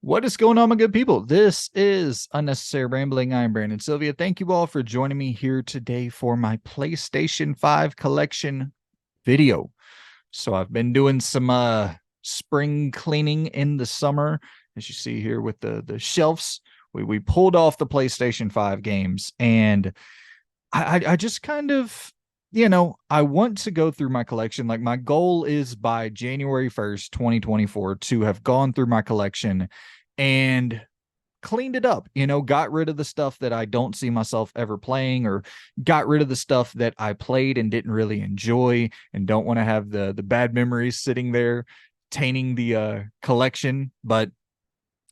What is going on, my good people? This is Unnecessary Rambling. I'm Brandon Sylvia. Thank you all for joining me here today for my PlayStation 5 collection video. So I've been doing some spring cleaning in the summer. As you see here with the shelves, we pulled off the PlayStation 5 games, and I just kind of, I want to go through my collection. Like, my goal is by January 1st, 2024, to have gone through my collection and cleaned it up, got rid of the stuff that I don't see myself ever playing, or got rid of the stuff that I played and didn't really enjoy and don't want to have the bad memories sitting there tainting the collection. But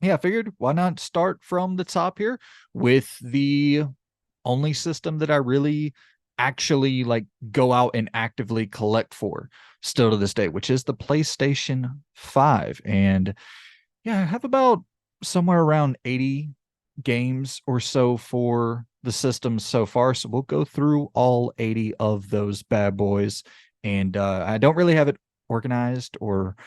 yeah, I figured why not start from the top here with the only system that I really actually like go out and actively collect for still to this day, which is the PlayStation 5. And yeah, I have about somewhere around 80 games or so for the system so far. So we'll go through all 80 of those bad boys. And I don't really have it organized or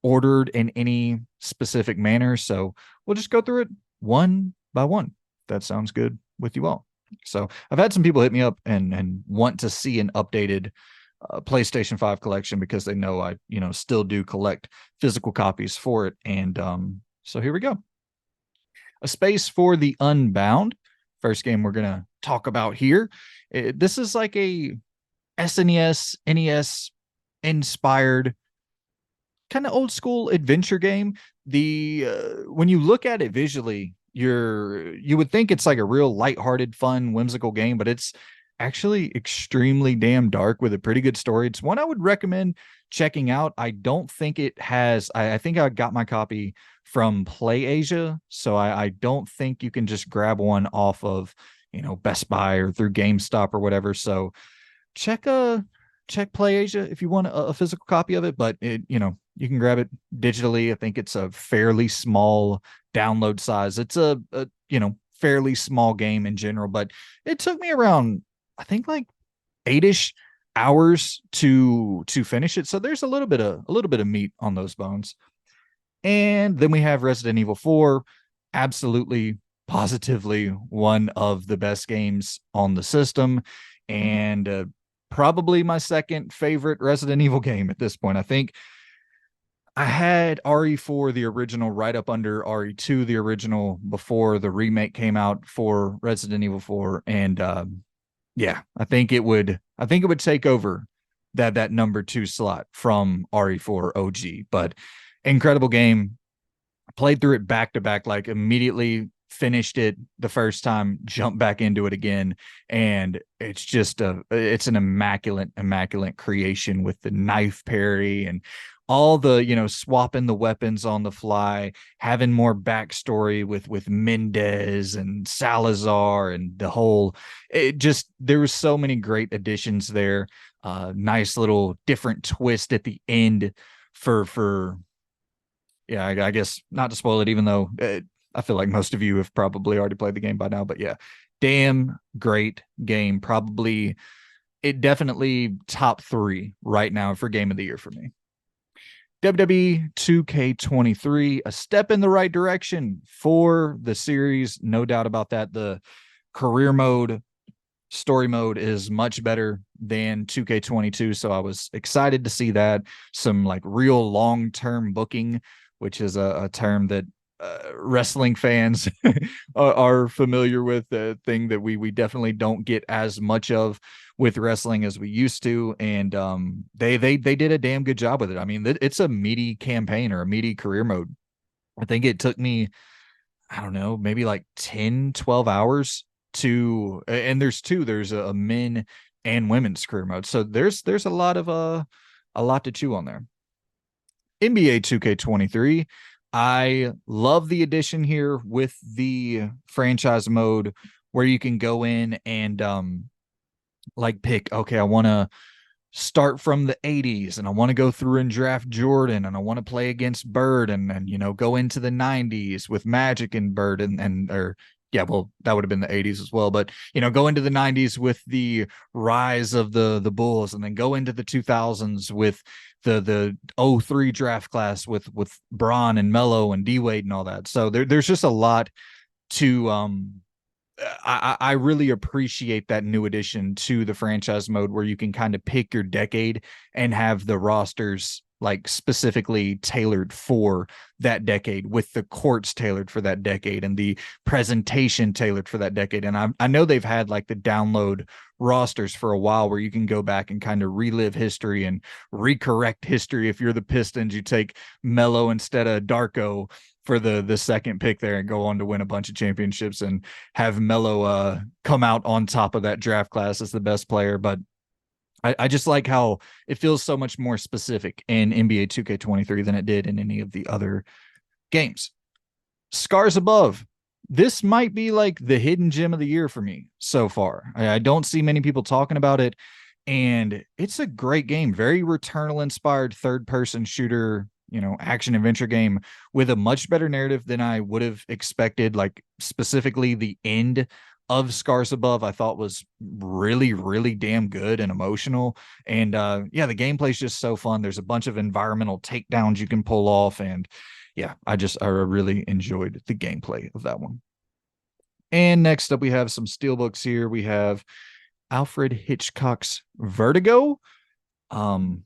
ordered in any specific manner. So we'll just go through it one by one. That sounds good with you all. So I've had some people hit me up and want to see an updated PlayStation 5 collection because they know I, still do collect physical copies for it. And so here we go. A Space for the Unbound. First game we're going to talk about here. This is like a SNES, NES inspired kind of old school adventure game. The when you look at it visually, you would think it's like a real lighthearted, fun, whimsical game, but it's actually extremely damn dark with a pretty good story. It's one I would recommend checking out. I don't think it has, I think I got my copy from Play Asia, so I don't think you can just grab one off of, Best Buy or through GameStop or whatever. So check check Play Asia if you want a physical copy of it, but you can grab it digitally. I think it's a fairly small download size. It's a fairly small game in general, but it took me around, I think, like 8-ish hours to finish it. So there's a little bit of meat on those bones. And then we have Resident Evil 4, absolutely positively one of the best games on the system, and probably my second favorite Resident Evil game at this point. I think I had RE4, the original, right up under RE2, the original, before the remake came out for Resident Evil 4. And yeah, I think it would take over that number 2 slot from RE4 OG. But incredible game. Played through it back to back, like immediately finished it the first time, jumped back into it again, and it's an immaculate creation with the knife parry and all the swapping the weapons on the fly, having more backstory with Mendez and Salazar, and the whole, there was so many great additions there. Nice little different twist at the end for yeah, I guess not to spoil it, even though I feel like most of you have probably already played the game by now. But yeah, damn great game. Probably, it definitely top 3 right now for game of the year for me. WWE 2K23, a step in the right direction for the series, no doubt about that. The career mode, story mode is much better than 2K22, so I was excited to see that. Some like real long-term booking, which is a term that wrestling fans are familiar with, a thing that we definitely don't get as much of with wrestling as we used to. And they did a damn good job with it. I mean, it's a meaty campaign, or a meaty career mode. I think it took me, I don't know, maybe like 10-12 hours to, and there's a men and women's career mode, so there's a lot to chew on there. NBA 2K23, I love the addition here with the franchise mode, where you can go in and like pick, okay, I want to start from the 80s, and I want to go through and draft Jordan, and I want to play against Bird, and go into the 90s with Magic and Bird, and or yeah, well, that would have been the 80s as well, but go into the 90s with the rise of the Bulls, and then go into the 2000s with the '03 draft class with Braun and Melo and D Wade and all that. So there's just a lot to I really appreciate that new addition to the franchise mode where you can kind of pick your decade and have the rosters like specifically tailored for that decade, with the courts tailored for that decade and the presentation tailored for that decade. And I know they've had like the download rosters for a while where you can go back and kind of relive history and recorrect history. If you're the Pistons, you take Melo instead of Darko for the second pick there and go on to win a bunch of championships and have Melo come out on top of that draft class as the best player. But I just like how it feels so much more specific in NBA 2K23 than it did in any of the other games. Scars Above. This might be like the hidden gem of the year for me so far. I don't see many people talking about it, and it's a great game. Very Returnal inspired third person shooter, action adventure game with a much better narrative than I would have expected. Like specifically the end of Scars Above, I thought was really, really damn good and emotional. And yeah, the gameplay is just so fun. There's a bunch of environmental takedowns you can pull off, and yeah, I really enjoyed the gameplay of that one. And next up, we have some steelbooks here. We have Alfred Hitchcock's Vertigo. Kind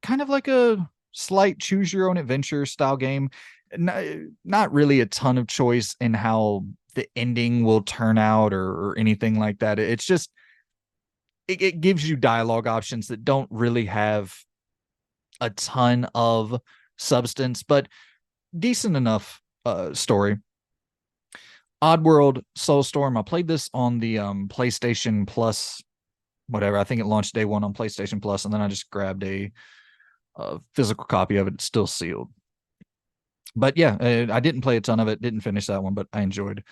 of like a slight choose your own adventure style game. Not really a ton of choice in how the ending will turn out or anything like that. It's just it gives you dialogue options that don't really have a ton of substance, but decent enough story. Oddworld Soulstorm. I played this on the PlayStation Plus, whatever. I think it launched day one on PlayStation Plus, and then I just grabbed a physical copy of it. It's still sealed. But yeah, I didn't play a ton of it. Didn't finish that one, but I enjoyed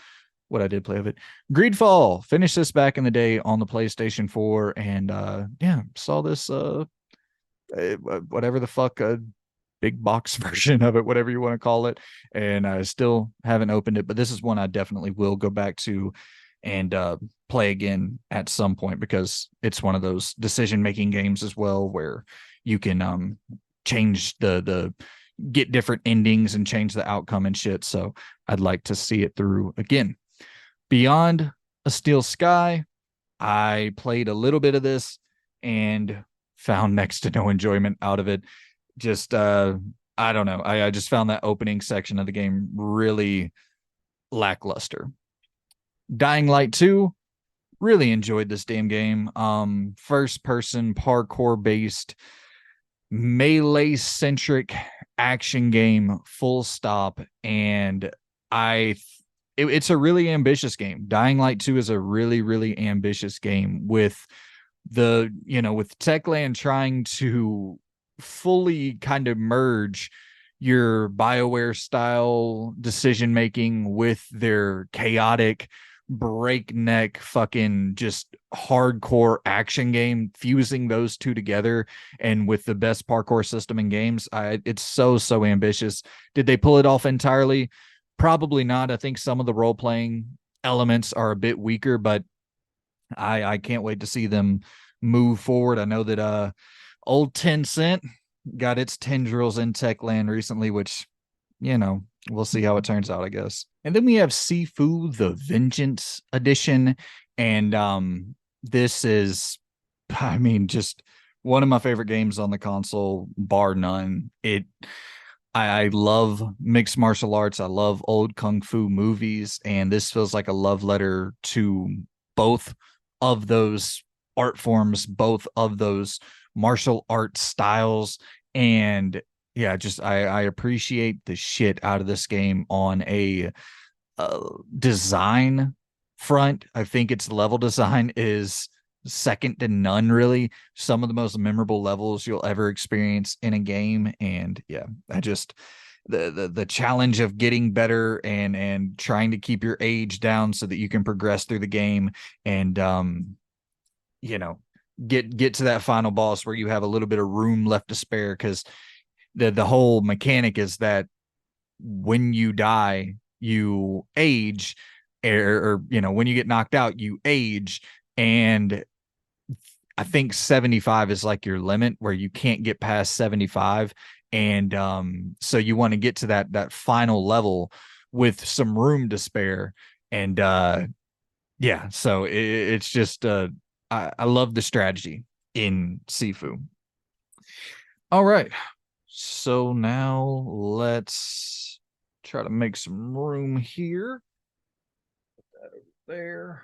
what I did play of it. Greedfall. Finished this back in the day on the PlayStation 4, and yeah, saw this whatever the fuck big box version of it, whatever you want to call it. And I still haven't opened it, but this is one I definitely will go back to and play again at some point, because it's one of those decision-making games as well where you can change the get different endings and change the outcome and shit. So I'd like to see it through again. Beyond a Steel Sky, I played a little bit of this and found next to no enjoyment out of it. Just I don't know. I just found that opening section of the game really lackluster. Dying Light 2, really enjoyed this damn game. First person parkour based melee centric action game, full stop. And it's a really ambitious game. Dying Light 2 is a really, really ambitious game with with Techland trying to fully kind of merge your BioWare style decision making with their chaotic, breakneck, fucking just hardcore action game, fusing those two together and with the best parkour system in games. It's so ambitious. Did they pull it off entirely? Probably not. I think some of the role playing elements are a bit weaker, but I can't wait to see them move forward. I know that old 10 Cent got its tendrils in Techland recently, which, we'll see how it turns out, I guess. And then we have Sifu the Vengeance Edition. And this is, I mean, just one of my favorite games on the console, bar none. I love mixed martial arts. I love old kung fu movies, and this feels like a love letter to both of those art forms, both of those martial art styles. And yeah, just I appreciate the shit out of this game on a design front. I think its level design is second to none, really. Some of the most memorable levels you'll ever experience in a game. And yeah, I just the challenge of getting better and trying to keep your age down so that you can progress through the game and get to that final boss where you have a little bit of room left to spare, because the whole mechanic is that when you die you age, or when you get knocked out you age, and I think 75 is like your limit where you can't get past 75. And so you want to get to that final level with some room to spare. And yeah, so it's just I love the strategy in Sifu. All right. So now let's try to make some room here. There.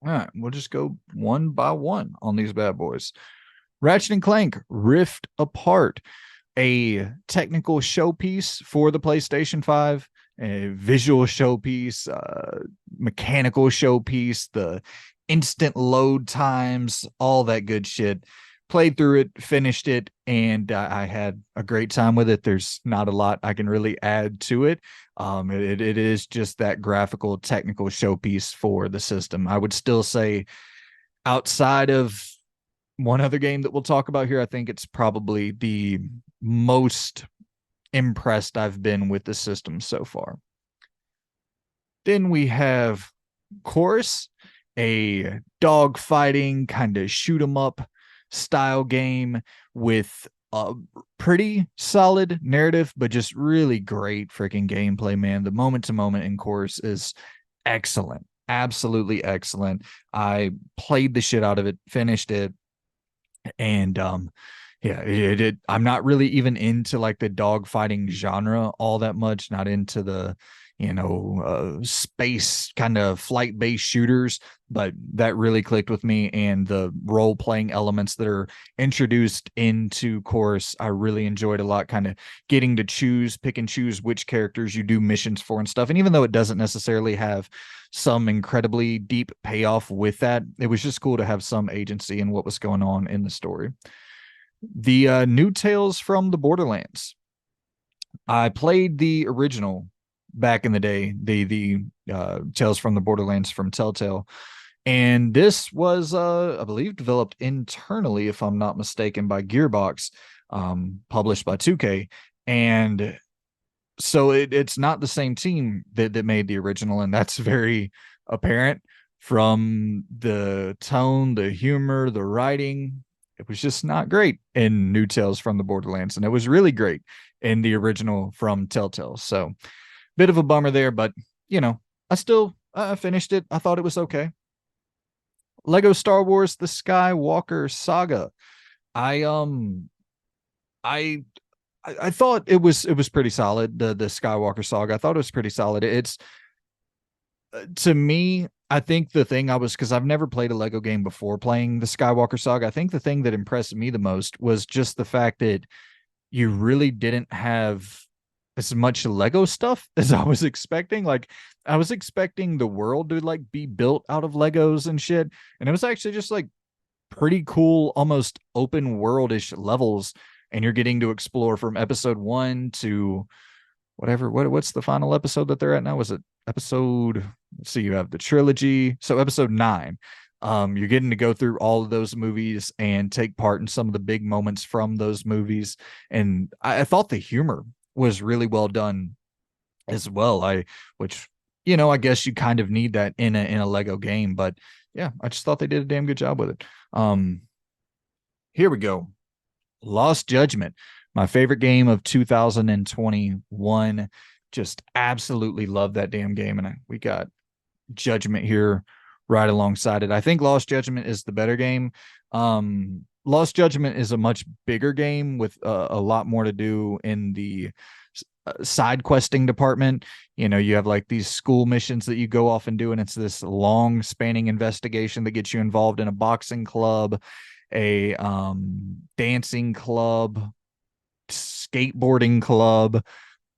All right, we'll just go one by one on these bad boys. Ratchet and Clank Rift Apart, a technical showpiece for the PlayStation 5, a visual showpiece, mechanical showpiece, the instant load times, all that good shit. Played through it, finished it, and I had a great time with it. There's not a lot I can really add to it. It is just that graphical, technical showpiece for the system. I would still say, outside of one other game that we'll talk about here, I think it's probably the most impressed I've been with the system so far. Then we have Chorus, a dog fighting kind of shoot 'em up style game with a pretty solid narrative, but just really great freaking gameplay, man. The moment to moment in Chorus is excellent. Absolutely excellent. I played the shit out of it, finished it, and yeah, I'm not really even into like the dog fighting genre all that much, not into the space kind of flight based shooters, but that really clicked with me. And the role playing elements that are introduced into Course, I really enjoyed a lot, kind of getting to pick and choose which characters you do missions for and stuff. And even though it doesn't necessarily have some incredibly deep payoff with that, it was just cool to have some agency in what was going on in the story. The new Tales from the Borderlands. I played the original back in the day, the Tales from the Borderlands from Telltale, and this was, I believe, developed internally, if I'm not mistaken, by Gearbox, published by 2K, and so it's not the same team that made the original, and that's very apparent from the tone, the humor, the writing. It was just not great in New Tales from the Borderlands, and it was really great in the original from Telltale. So, bit of a bummer there, but I still finished it. I thought it was okay. Lego Star Wars: The Skywalker Saga. I um I I thought it was pretty solid. The Skywalker Saga. I thought it was pretty solid. It's to me, I think the thing I was, because I've never played a Lego game before playing the Skywalker Saga. I think the thing that impressed me the most was just the fact that you really didn't have as much Lego stuff as I was expecting. Like, I was expecting the world to like be built out of Legos and shit, and it was actually just like pretty cool, almost open worldish levels, and you're getting to explore from episode 1 to whatever. What's the final episode that they're at now? Was it episode? Let's see. You have the trilogy, so episode 9. You're getting to go through all of those movies and take part in some of the big moments from those movies, and I thought the humor was really well done as well. Which I guess you kind of need that in a Lego game, but yeah, I just thought they did a damn good job with it. Here we go. Lost Judgment, my favorite game of 2021. Just absolutely love that damn game, and we got Judgment here right alongside it. I think Lost Judgment is the better game. Lost Judgment is a much bigger game with a lot more to do in the side questing department. You have like these school missions that you go off and do, and it's this long spanning investigation that gets you involved in a boxing club, a dancing club, skateboarding club,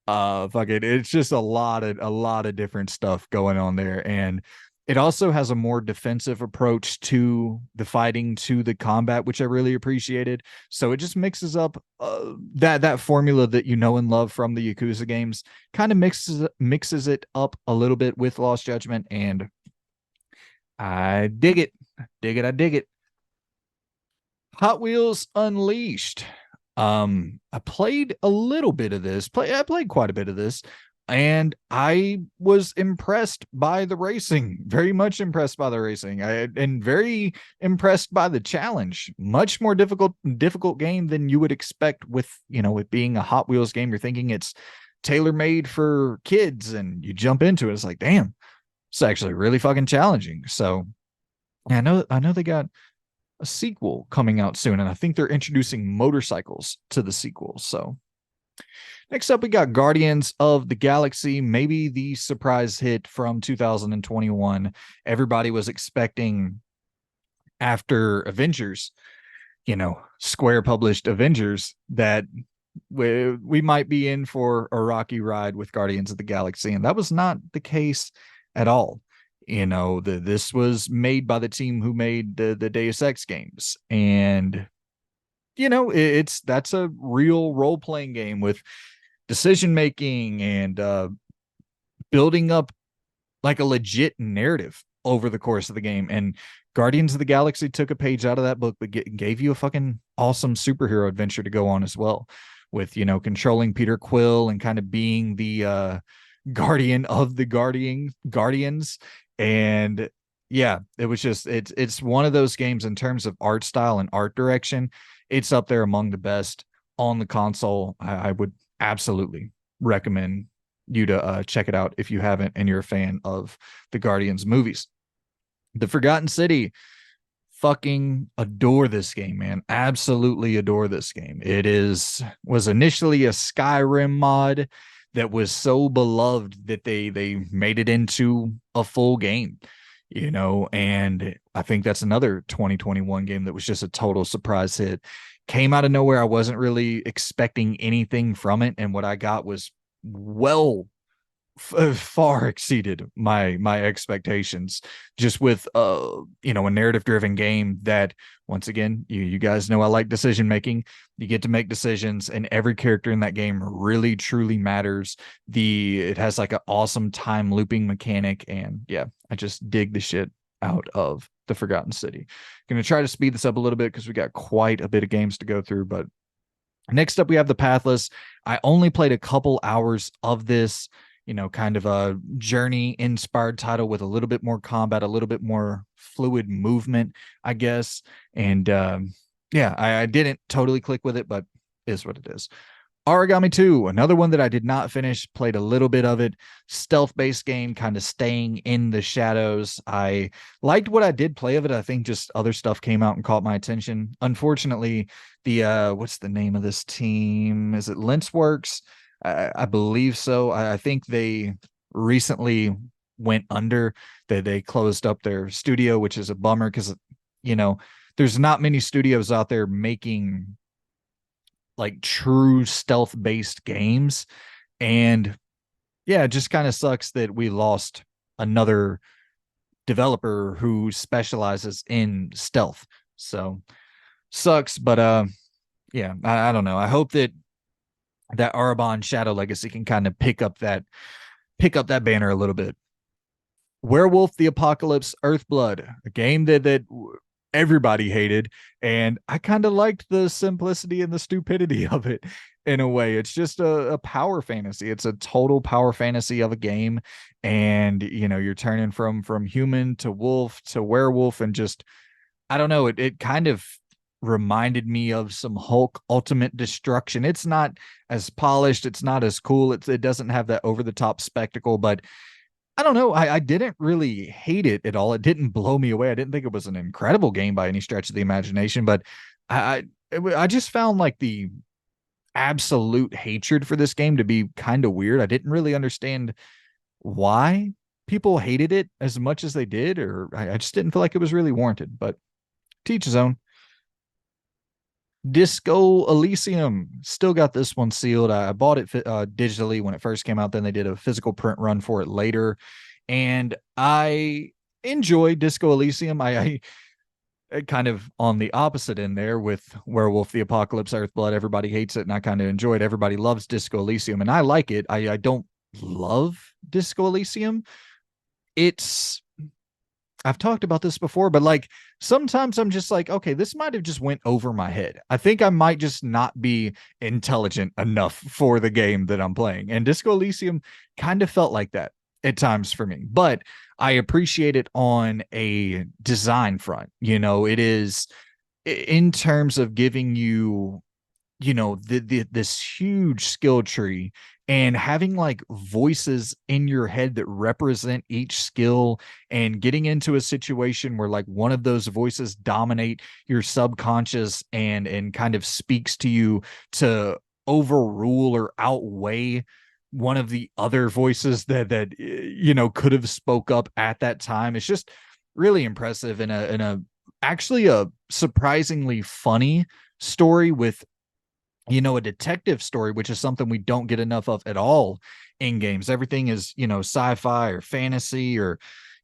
fuck it, it's just a lot of different stuff going on there. And it also has a more defensive approach to the fighting, to the combat, which I really appreciated. So it just mixes up that formula that you know and love from the Yakuza games, kind of mixes it up a little bit with Lost Judgment, and I dig it. I dig it. Hot Wheels Unleashed. I played a little bit of this. I played quite a bit of this. and I was impressed by the racing, very much impressed by the racing, and very impressed by the challenge. Much more difficult game than you would expect with, it being a Hot Wheels game. You're thinking it's tailor made for kids, and you jump into it. It's like, damn, it's actually really fucking challenging. So yeah, I know they got a sequel coming out soon, and I think they're introducing motorcycles to the sequel. So next up, we got Guardians of the Galaxy, maybe the surprise hit from 2021. Everybody was expecting after Avengers, Square published Avengers, that we might be in for a rocky ride with Guardians of the Galaxy. And that was not the case at all. This was made by the team who made the Deus Ex games. And, that's a real role playing game with decision making and building up like a legit narrative over the course of the game. And Guardians of the Galaxy took a page out of that book, but gave you a fucking awesome superhero adventure to go on as well, with controlling Peter Quill and kind of being the guardian of the guardians. And yeah, it was just it's one of those games in terms of art style and art direction. It's up there among the best on the console. I would absolutely recommend you to check it out if you haven't and you're a fan of the Guardians movies. The Forgotten City, fucking adore this game, man. Absolutely adore this game. Was initially a Skyrim mod that was so beloved that they made it into a full game, and I think that's another 2021 game that was just a total surprise hit. Came out of nowhere. I wasn't really expecting anything from it, and what I got was well far exceeded my expectations, just with a narrative driven game that, once again, you guys know I like decision making. You get to make decisions, and every character in that game really truly matters. It has like an awesome time looping mechanic, and yeah, I just dig the shit out of the Forgotten City. Gonna try to speed this up a little bit because we got quite a bit of games to go through. But next up, we have The Pathless. I only played a couple hours of this, kind of a journey inspired title with a little bit more combat, a little bit more fluid movement, I guess. And yeah, I didn't totally click with it, but is what it is. Origami 2, another one that I did not finish, played a little bit of it. Stealth-based game, kind of staying in the shadows. I liked what I did play of it. I think just other stuff came out and caught my attention. Unfortunately, what's the name of this team? Is it Lensworks? I believe so. I think they recently went under. They closed up their studio, which is a bummer because, there's not many studios out there making like true stealth based games. And yeah, it just kind of sucks that we lost another developer who specializes in stealth. So sucks, but yeah, I don't know. I hope that Arabon Shadow Legacy can kind of pick up that banner a little bit. Werewolf the Apocalypse Earthblood, a game that everybody hated, and I kind of liked the simplicity and the stupidity of it in a way. It's just a power fantasy. It's a total power fantasy of a game, and you're turning from human to wolf to werewolf, and just, I don't know, it kind of reminded me of some Hulk Ultimate Destruction. It's not as polished, it's not as cool, it doesn't have that over the top spectacle, but I don't know. I didn't really hate it at all. It didn't blow me away. I didn't think it was an incredible game by any stretch of the imagination, but I just found like the absolute hatred for this game to be kind of weird. I didn't really understand why people hated it as much as they did, or I just didn't feel like it was really warranted, but to each his own. Disco Elysium, still got this one sealed. I bought it digitally when it first came out. Then they did a physical print run for it later, and I enjoyed Disco Elysium. I kind of on the opposite end there with Werewolf the Apocalypse Earthblood. Everybody hates it, and I kind of enjoyed. Everybody loves Disco Elysium, and I like it. I don't love Disco Elysium. It's I've talked about this before, but like sometimes I'm just like, okay, this might have just went over my head. I think I might just not be intelligent enough for the game that I'm playing. And Disco Elysium kind of felt like that at times for me. But I appreciate it on a design front. It is in terms of giving you this huge skill tree and having like voices in your head that represent each skill, and getting into a situation where like one of those voices dominate your subconscious and kind of speaks to you to overrule or outweigh one of the other voices that could have spoke up at that time. It's just really impressive, and a actually a surprisingly funny story with a detective story, which is something we don't get enough of at all in games. Everything is, sci-fi or fantasy or,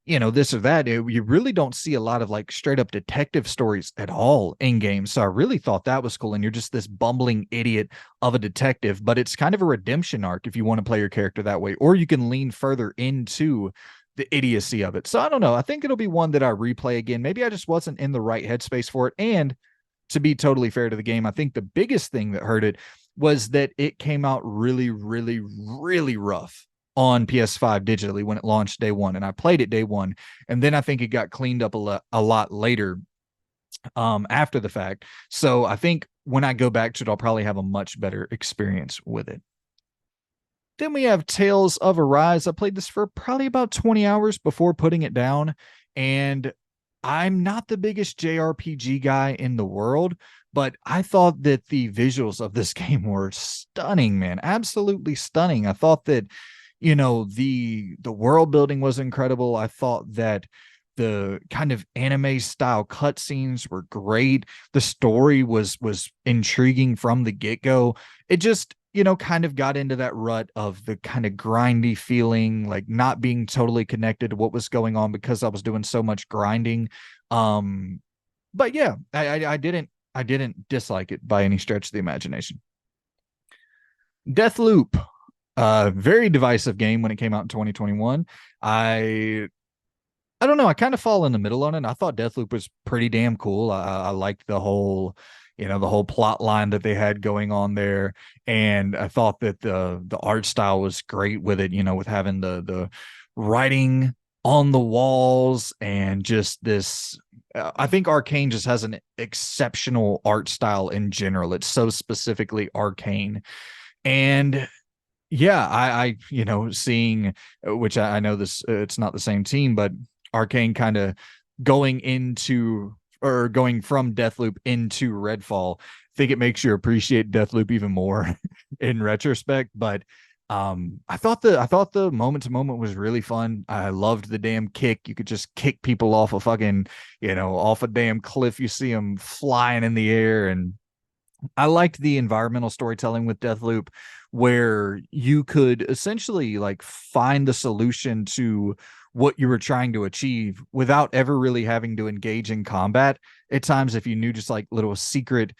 this or that. You really don't see a lot of like straight up detective stories at all in games. So I really thought that was cool. And you're just this bumbling idiot of a detective, but it's kind of a redemption arc if you want to play your character that way, or you can lean further into the idiocy of it. So I don't know. I think it'll be one that I replay again. Maybe I just wasn't in the right headspace for it. And to be totally fair to the game, I think the biggest thing that hurt it was that it came out really, really, really rough on PS5 digitally when it launched day one. And I played it day one. And then I think it got cleaned up a lot later after the fact. So I think when I go back to it, I'll probably have a much better experience with it. Then we have Tales of Arise. I played this for probably about 20 hours before putting it down. And I'm not the biggest JRPG guy in the world, but I thought that the visuals of this game were stunning, man. Absolutely stunning. I thought that, the world building was incredible. I thought that the kind of anime style cutscenes were great. The story was intriguing from the get-go. It just kind of got into that rut of the kind of grindy feeling, like not being totally connected to what was going on because I was doing so much grinding. Um, but yeah, I didn't dislike it by any stretch of the imagination. Deathloop, very divisive game when it came out in 2021. I don't know. I kind of fall in the middle on it. I thought Deathloop was pretty damn cool. I liked the whole plot line that they had going on there, and I thought that the art style was great with it. With having the writing on the walls and just this. I think Arcane just has an exceptional art style in general. It's so specifically Arcane, and yeah, seeing, which I know this, it's not the same team, but Arcane kind of going into or going from Deathloop into Redfall. I think it makes you appreciate Deathloop even more in retrospect. But I thought the moment to moment was really fun. I loved the damn kick. You could just kick people off a fucking, off a damn cliff. You see them flying in the air, and I liked the environmental storytelling with Deathloop, where you could essentially like find the solution to what you were trying to achieve without ever really having to engage in combat. At times, if you knew just like little secret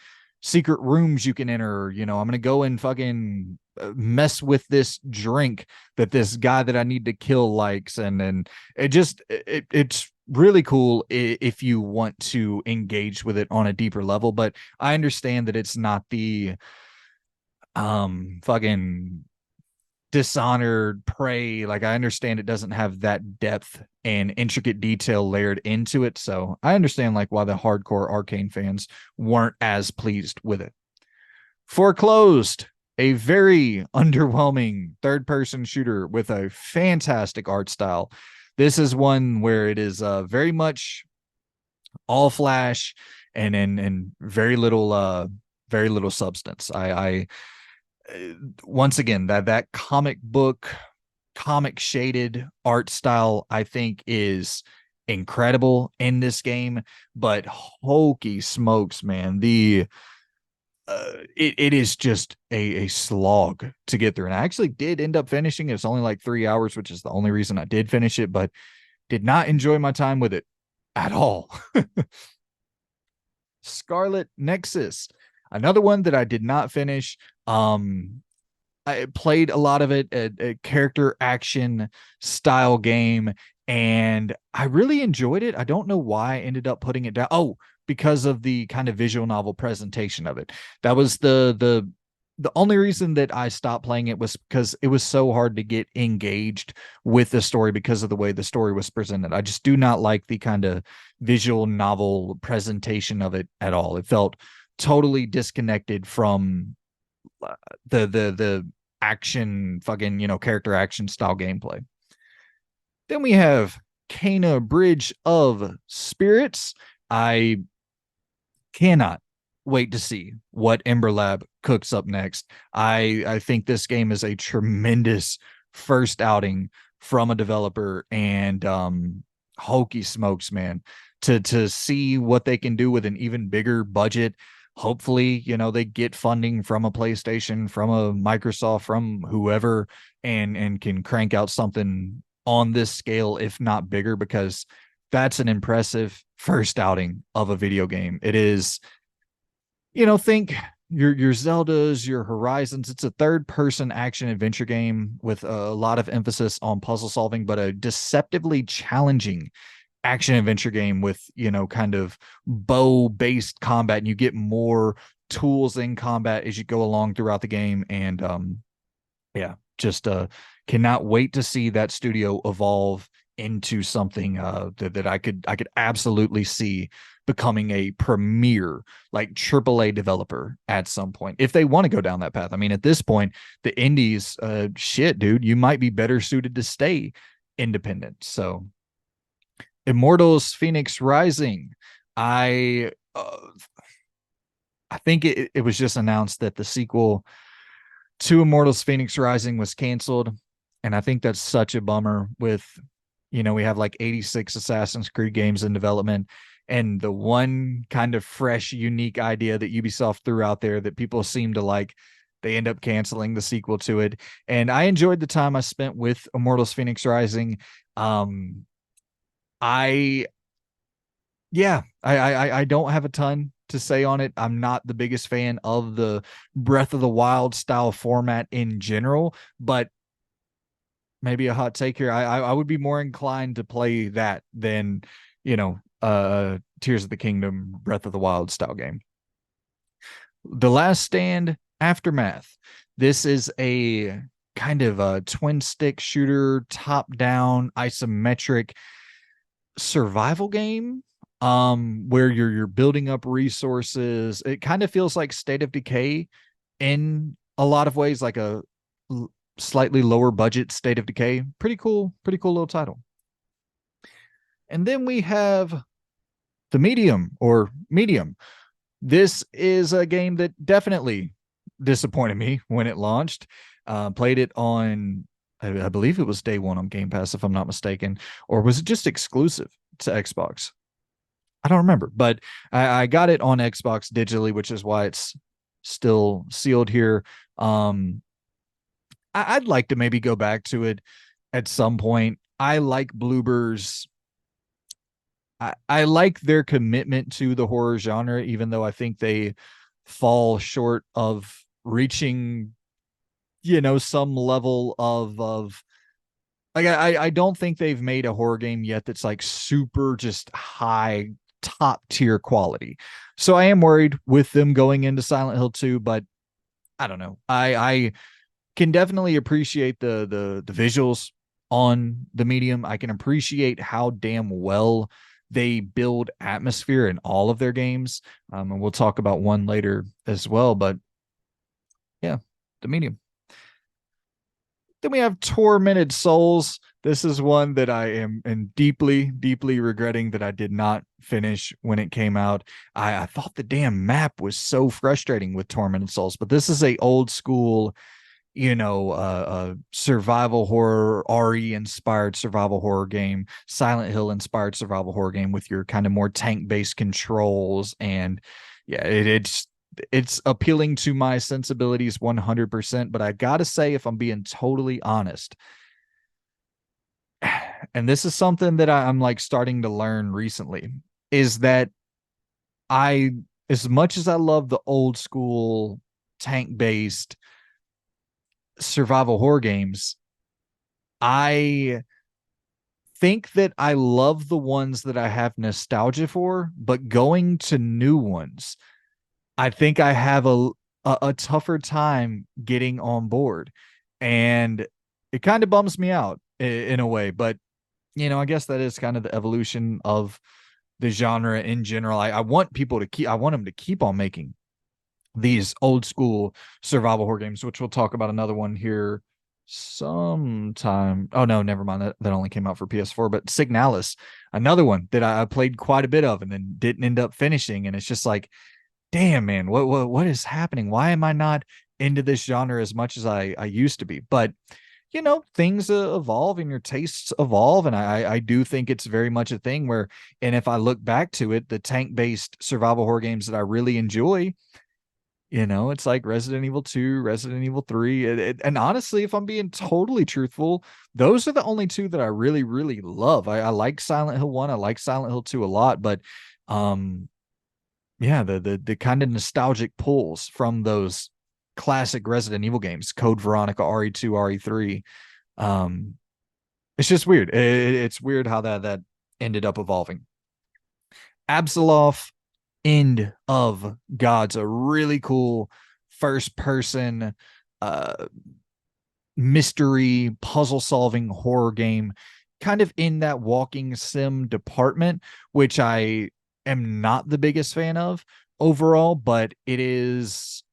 rooms you can enter, I'm gonna go and fucking mess with this drink that this guy that I need to kill likes, and then it's really cool if you want to engage with it on a deeper level. But I understand that it's not the fucking Dishonored, Prey. Like, I understand it doesn't have that depth and intricate detail layered into it, so I understand like why the hardcore Arcane fans weren't as pleased with it. Foreclosed, a very underwhelming third person shooter with a fantastic art style. This is one where it is very much all flash and very little substance. I once again, that comic book, comic shaded art style, I think is incredible in this game. But hokey smokes, man, it is just a slog to get through. And I actually did end up finishing it. It's only like 3 hours, which is the only reason I did finish it, but did not enjoy my time with it at all. Scarlet Nexus, another one that I did not finish. I played a lot of it, a character action style game, and I really enjoyed it. I don't know why I ended up putting it down. Oh, because of the kind of visual novel presentation of it. That was the only reason that I stopped playing it was because it was so hard to get engaged with the story because of the way the story was presented. I just do not like the kind of visual novel presentation of it at all. It felt totally disconnected from the action fucking, character action style gameplay. Then we have Kana Bridge of Spirits. I cannot wait to see what Ember Lab cooks up next. I think this game is a tremendous first outing from a developer, and hokey smokes, man, to see what they can do with an even bigger budget. Hopefully, they get funding from a PlayStation, from a Microsoft, from whoever, and can crank out something on this scale, if not bigger, because that's an impressive first outing of a video game. It is, think your Zeldas, your Horizons. It's a third person action adventure game with a lot of emphasis on puzzle solving, but a deceptively challenging action adventure game with, kind of bow based combat, and you get more tools in combat as you go along throughout the game. And yeah, just cannot wait to see that studio evolve into something that I could absolutely see becoming a premier, like AAA developer at some point if they want to go down that path. I mean, at this point, the indies, shit, dude, you might be better suited to stay independent. So, Immortals: Phoenix Rising, I I think it was just announced that the sequel to Immortals Phoenix Rising was canceled. And I think that's such a bummer with, we have like 86 Assassin's Creed games in development. And the one kind of fresh, unique idea that Ubisoft threw out there that people seem to like, they end up canceling the sequel to it. And I enjoyed the time I spent with Immortals Phoenix Rising. Um, I yeah, I don't have a ton to say on it. I'm not the biggest fan of the Breath of the Wild style format in general, but maybe a hot take here. I would be more inclined to play that than, Tears of the Kingdom, Breath of the Wild style game. The Last Stand Aftermath. This is a kind of a twin stick shooter, top down, isometric survival game, where you're building up resources. It kind of feels like State of Decay in a lot of ways, like a slightly lower budget State of Decay. Pretty cool little title. And then we have The Medium, or Medium. This is a game that definitely disappointed me when it launched. Played it on, I believe it was day one on Game Pass, if I'm not mistaken, or was it just exclusive to Xbox? I don't remember, but I got it on Xbox digitally, which is why it's still sealed here. I'd like to maybe go back to it at some point. I like Bloober's. I like their commitment to the horror genre, even though I think they fall short of reaching, some level of like I don't think they've made a horror game yet that's like super just high top tier quality. So I am worried with them going into Silent Hill 2, but I don't know. I can definitely appreciate the visuals on the medium. I can appreciate how damn well they build atmosphere in all of their games. And we'll talk about one later as well. But yeah, the medium. Then we have Tormented Souls. This is one that I am deeply, deeply regretting that I did not finish when it came out. I thought the damn map was so frustrating with Tormented Souls, but this is a old school, survival horror, RE inspired survival horror game, Silent Hill inspired survival horror game with your kind of more tank based controls. And yeah, it's appealing to my sensibilities 100%. But I gotta say, if I'm being totally honest, and this is something that I'm like starting to learn recently, is that I, as much as I love the old school tank based survival horror games, I think that I love the ones that I have nostalgia for, but going to new ones, I think I have a tougher time getting on board. And it kind of bums me out in a way, but I guess that is kind of the evolution of the genre in general. I want people to keep, I want them to keep on making these old school survival horror games, which we'll talk about another one here sometime. Oh no, never mind. That only came out for PS4, but Signalis, another one that I played quite a bit of and then didn't end up finishing. And it's just like, damn, man, what is happening? Why am I not into this genre as much as I used to be? But things evolve and your tastes evolve, and I do think it's very much a thing where, and if I look back to it, the tank based survival horror games that I really enjoy, it's like Resident Evil 2, Resident Evil 3. And honestly, if I'm being totally truthful, those are the only two that I really, really love. I like Silent Hill 1, I like Silent Hill 2 a lot, but um yeah, the kind of nostalgic pulls from those classic Resident Evil games, Code Veronica, RE2, RE3. Um, it's just weird. It's weird how that ended up evolving. Absoloth End of Gods, a really cool first person uh mystery puzzle solving horror game, kind of in that walking sim department, which I am not the biggest fan of overall, but it is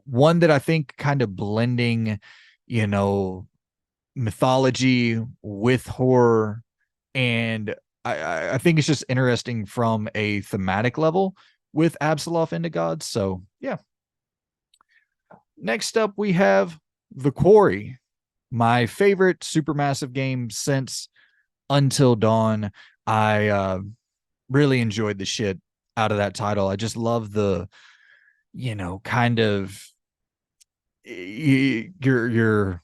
one that I think kind of blending, you know, mythology with horror. And I think it's just interesting from a thematic level with Absoloth into Gods. So yeah. Next up we have The Quarry, my favorite supermassive game since Until Dawn. I really enjoyed the shit out of that title. I just love the, kind of you're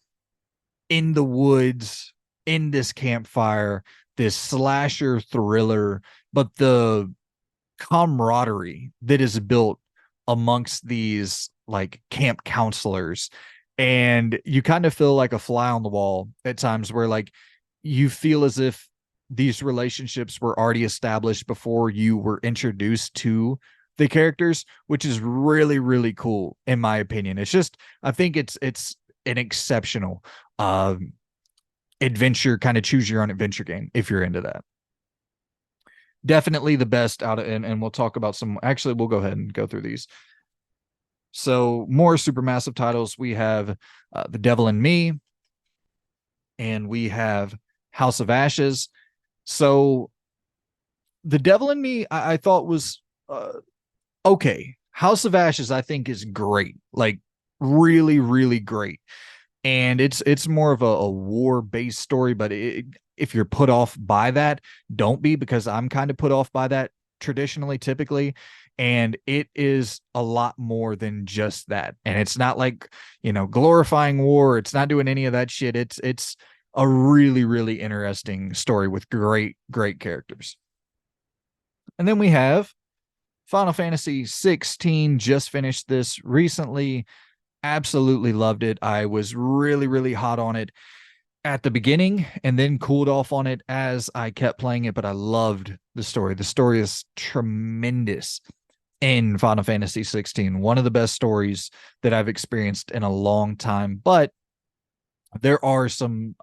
in the woods in this campfire, this slasher thriller, but the camaraderie that is built amongst these like camp counselors, and you kind of feel like a fly on the wall at times where like you feel as if these relationships were already established before you were introduced to the characters, which is really really cool in my opinion. It's just, I think it's an exceptional adventure, kind of choose your own adventure game if you're into that. Definitely the best out of, and we'll talk about some, actually we'll go ahead and go through these. So more supermassive titles, we have The Devil in Me, and we have House of Ashes. So The Devil in Me, I thought was okay. House of Ashes, I think, is great, like really, really great. And it's more of a war based story, but if you're put off by that, don't be, because I'm kind of put off by that traditionally, typically. And it is a lot more than just that. And it's not like, glorifying war. It's not doing any of that shit. It's a really, really interesting story with great, great characters. And then we have Final Fantasy 16, just finished this recently. Absolutely loved it. I was really, really hot on it at the beginning and then cooled off on it as I kept playing it, but I loved the story. The story is tremendous in Final Fantasy 16. One of the best stories that I've experienced in a long time, but there are some,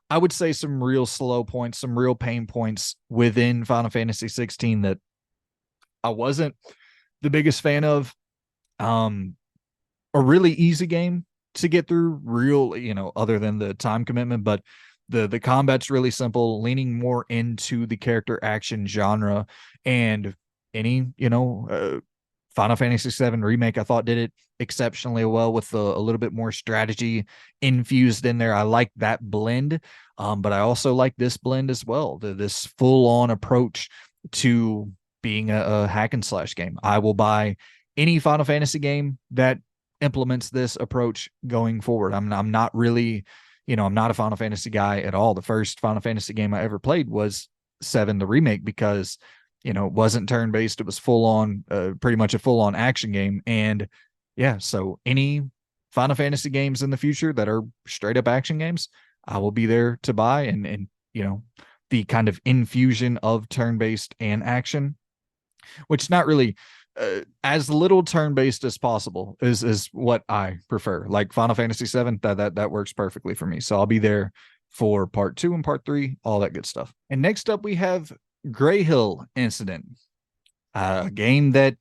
I would say, some real slow points, some real pain points within Final Fantasy 16 that I wasn't the biggest fan of. A really easy game to get through, real, other than the time commitment, but the combat's really simple, leaning more into the character action genre. And any, Final Fantasy VII remake, I thought, did it exceptionally well with a little bit more strategy infused in there. I like that blend, but I also like this blend as well. This full on approach to being a hack and slash game. I will buy any Final Fantasy game that implements this approach going forward. I'm not really, I'm not a Final Fantasy guy at all. The first Final Fantasy game I ever played was 7, the remake, because it wasn't turn based. It was full on, pretty much a full on action game. And yeah, so any Final Fantasy games in the future that are straight up action games, I will be there to buy. And the kind of infusion of turn-based and action, which not really as little turn-based as possible is what I prefer. Like Final Fantasy 7, that works perfectly for me. So I'll be there for part 2 and part 3, all that good stuff. And next up we have Gray Hill Incident, a game that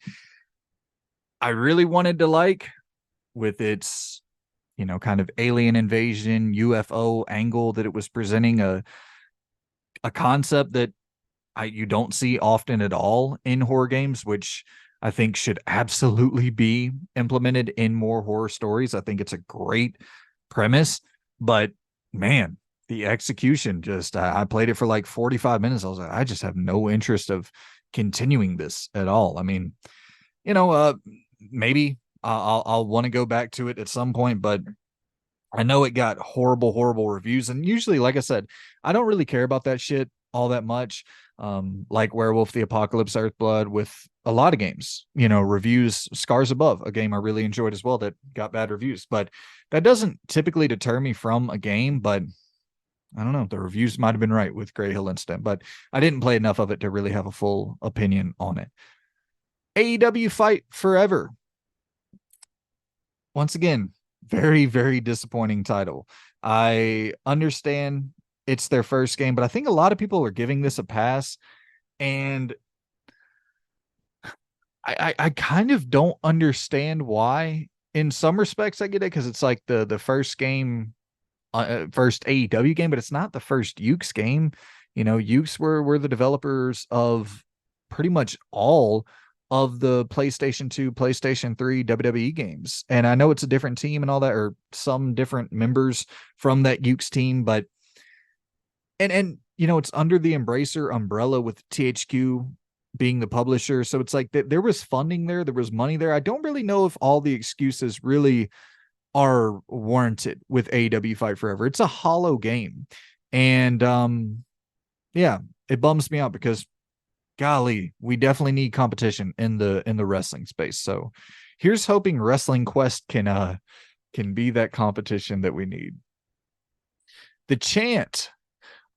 I really wanted to like, with its, kind of alien invasion UFO angle that it was presenting, a concept that you don't see often at all in horror games, which I think should absolutely be implemented in more horror stories. I think it's a great premise, but man, the execution just, I played it for like 45 minutes. I was like, I just have no interest of continuing this at all. I mean, you know, uh, maybe I'll want to go back to it at some point, but I know it got horrible, horrible reviews. And usually, like I said, I don't really care about that shit all that much. Like Werewolf the Apocalypse Earthblood, with a lot of games, reviews, Scars Above, a game I really enjoyed as well that got bad reviews. But that doesn't typically deter me from a game. But I don't know, the reviews might have been right with Gray Hill Instant, but I didn't play enough of it to really have a full opinion on it. AEW Fight Forever. Once again, very, very disappointing title. I understand it's their first game, but I think a lot of people are giving this a pass. And I kind of don't understand why. In some respects, I get it, because it's like the first game, first AEW game, but it's not the first Ukes game. Ukes were the developers of pretty much all of the PlayStation 2, PlayStation 3 WWE games. And I know it's a different team and all that, or some different members from that Ukes team, but and it's under the Embracer umbrella with THQ being the publisher. So it's like there was funding there was money there. I don't really know if all the excuses really are warranted with AEW Fight Forever. It's a hollow game. And yeah, it bums me out, because golly, we definitely need competition in the wrestling space. So here's hoping Wrestling Quest can be that competition that we need. The Chant.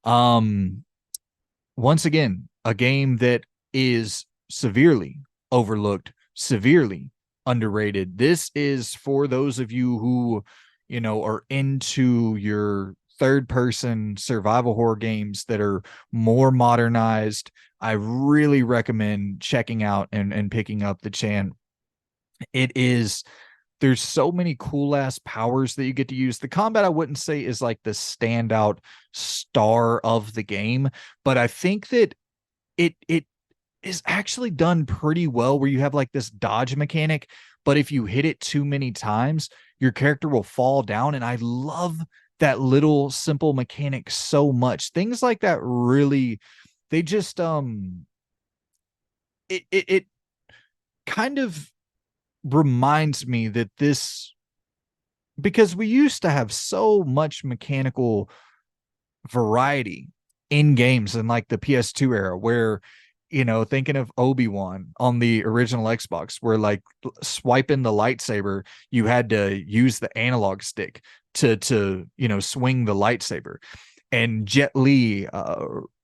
Once again, a game that is severely overlooked, severely underrated. This is for those of you who, are into your third person survival horror games that are more modernized. I really recommend checking out and picking up The Chant. There's so many cool ass powers that you get to use. The combat, I wouldn't say, is like the standout star of the game, but I think that it is actually done pretty well, where you have like this dodge mechanic, but if you hit it too many times, your character will fall down. And I love that little simple mechanic so much. Things like that really, they just it kind of reminds me that because we used to have so much mechanical variety in games in like the PS2 era, where thinking of Obi-Wan on the original Xbox, where like swiping the lightsaber, you had to use the analog stick to swing the lightsaber. And Jet Li,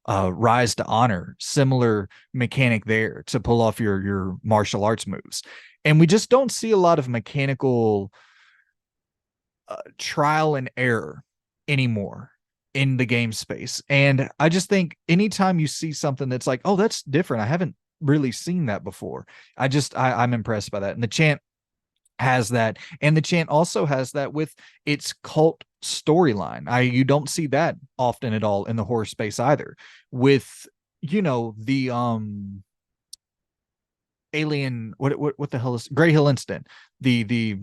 Rise to Honor, similar mechanic there to pull off your martial arts moves. And we just don't see a lot of mechanical trial and error anymore in the game space. And I just think anytime you see something that's like, oh, that's different, I haven't really seen that before, I'm impressed by that. And The Chant has that. And The Chant also has that with its cult storyline. You don't see that often at all in the horror space either, with the alien, what the hell is Gray Hill Incident, the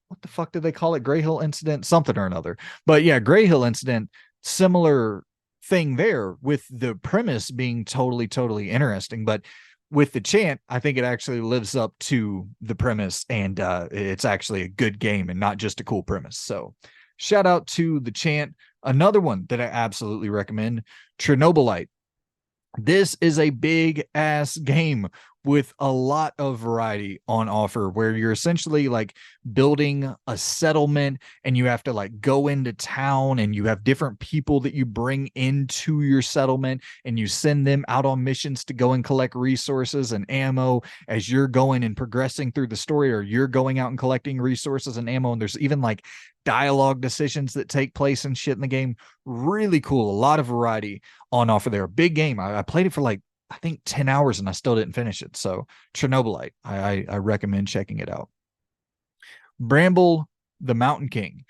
what the fuck did they call it, Gray Hill Incident something or another. But yeah, Gray Hill Incident, similar thing there, with the premise being totally interesting. But with The Chant, I think it actually lives up to the premise, and it's actually a good game and not just a cool premise. So shout out to The Chant. Another one that I absolutely recommend, Chernobylite. This is a big ass game with a lot of variety on offer, where you're essentially like building a settlement and you have to like go into town and you have different people that you bring into your settlement and you send them out on missions to go and collect resources and ammo as you're going and progressing through the story, or you're going out and collecting resources and ammo. And there's even like dialogue decisions that take place and shit in the game. Really cool. A lot of variety on offer there. A big game. I played it for like, I think 10 hours and I still didn't finish it. So Chernobylite, I recommend checking it out. Bramble, the Mountain King.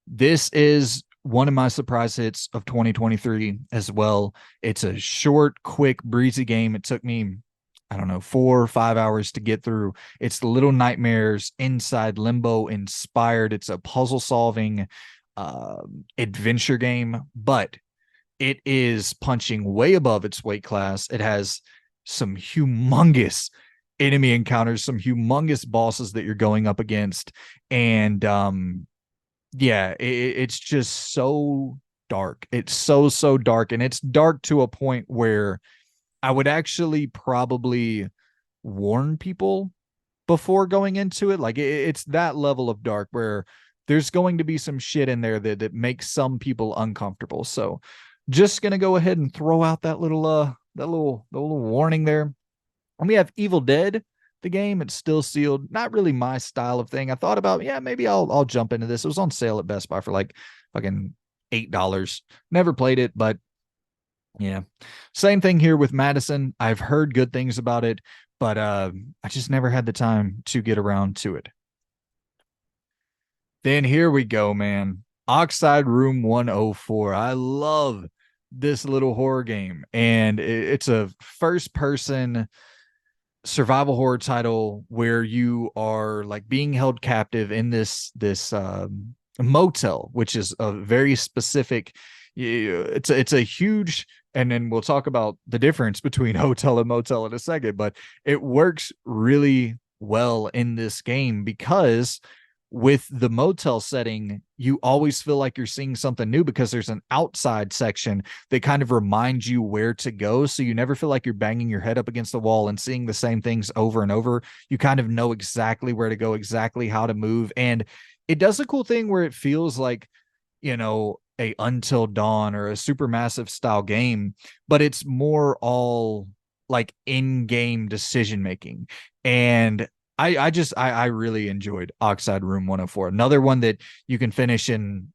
This is one of my surprise hits of 2023 as well. It's a short, quick, breezy game. It took me, I don't know, 4 or 5 hours to get through. It's the Little Nightmares inside Limbo inspired. It's a puzzle solving adventure game, but it is punching way above its weight class. It has some humongous enemy encounters, some humongous bosses that you're going up against. And yeah, it's just so dark. It's so dark. And it's dark to a point where I would actually probably warn people before going into it. Like it's that level of dark where there's going to be some shit in there that makes some people uncomfortable. So just gonna go ahead and throw out that little warning there. And we have Evil Dead, the game. It's still sealed. Not really my style of thing. I thought about, yeah, maybe I'll jump into this. It was on sale at Best Buy for like fucking $8. Never played it, but yeah. Same thing here with Madison. I've heard good things about it, but I just never had the time to get around to it. Then here we go, man. Oxide Room 104. I love this little horror game, and it's a first person survival horror title where you are like being held captive in this motel, which is a very specific, it's a huge, and then we'll talk about the difference between hotel and motel in a second, but it works really well in this game because with the motel setting, you always feel like you're seeing something new because there's an outside section that kind of reminds you where to go. So you never feel like you're banging your head up against the wall and seeing the same things over and over. You kind of know exactly where to go, exactly how to move. And it does a cool thing where it feels like, a Until Dawn or a Supermassive style game, but it's more all like in-game decision making. And I really enjoyed Oxide Room 104. Another one that you can finish in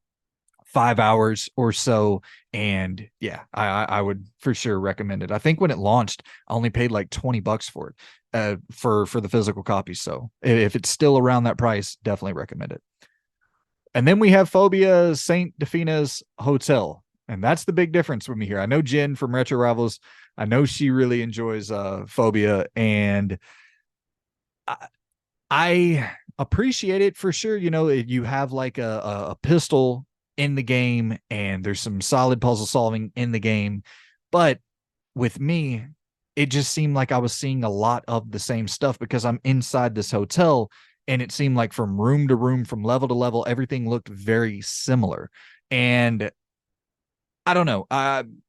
5 hours or so. And yeah, I would for sure recommend it. I think when it launched, I only paid like $20 for it, for the physical copy. So if it's still around that price, definitely recommend it. And then we have Phobia Saint Defina's Hotel. And that's the big difference with me here. I know Jen from Retro Rivals. I know she really enjoys Phobia, and I appreciate it for sure. You have like a pistol in the game, and there's some solid puzzle solving in the game. But with me, it just seemed like I was seeing a lot of the same stuff because I'm inside this hotel, and it seemed like from room to room, from level to level, everything looked very similar. And I don't know.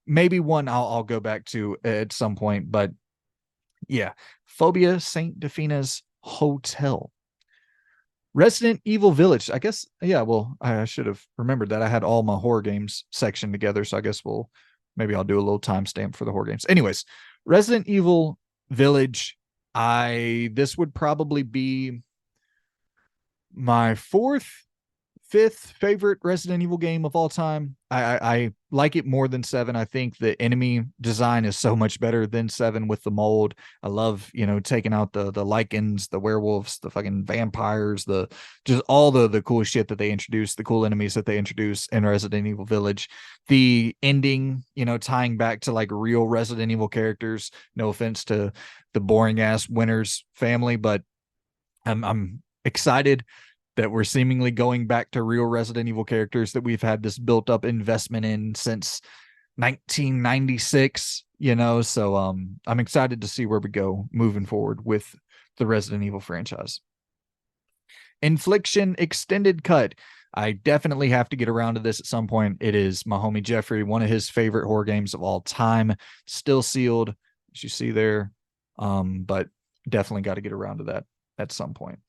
Maybe one I'll go back to at some point, but yeah, Phobia Saint Defina's Hotel. Resident Evil Village. I guess, yeah, well, I should have remembered that. I had all my horror games section together, so I guess maybe I'll do a little timestamp for the horror games. Anyways, Resident Evil Village. This would probably be my fifth favorite Resident Evil game of all time. I like it more than 7. I think the enemy design is so much better than 7 with the mold. I love, taking out the lichens, the werewolves, the fucking vampires, just all the cool shit that they introduce, the cool enemies that they introduce in Resident Evil Village. The ending, tying back to like real Resident Evil characters. No offense to the boring ass Winners family, but I'm excited that we're seemingly going back to real Resident Evil characters that we've had this built up investment in since 1996, so I'm excited to see where we go moving forward with the Resident Evil franchise. Infliction Extended Cut. I definitely have to get around to this at some point. It is my homie Jeffrey, one of his favorite horror games of all time, still sealed, as you see there. But Definitely got to get around to that at some point.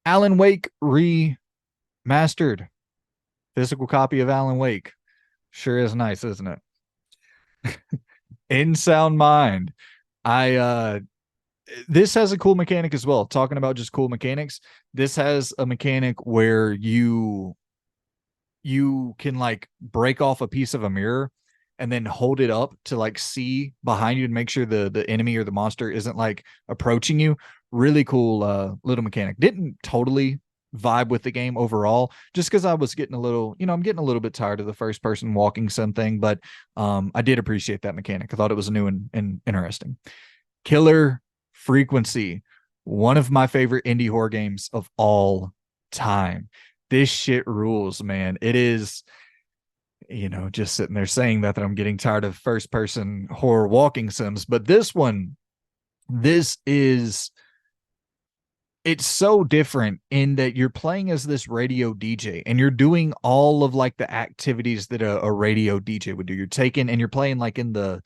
Alan Wake remastered. Physical copy of Alan Wake. Sure is nice, isn't it? In sound mind. I This has a cool mechanic as well. Talking about just cool mechanics, this has a mechanic where you can like break off a piece of a mirror and then hold it up to like see behind you and make sure the enemy or the monster isn't like approaching you. Really cool little mechanic. Didn't totally vibe with the game overall just because I was getting a little, I'm getting a little bit tired of the first person walking something, but I did appreciate that mechanic. I thought it was new and interesting. Killer Frequency, one of my favorite indie horror games of all time. This shit rules, man. It is, just sitting there saying that I'm getting tired of first person horror walking sims, but this is it's so different in that you're playing as this radio DJ and you're doing all of like the activities that a radio DJ would do. You're taking and you're playing like in the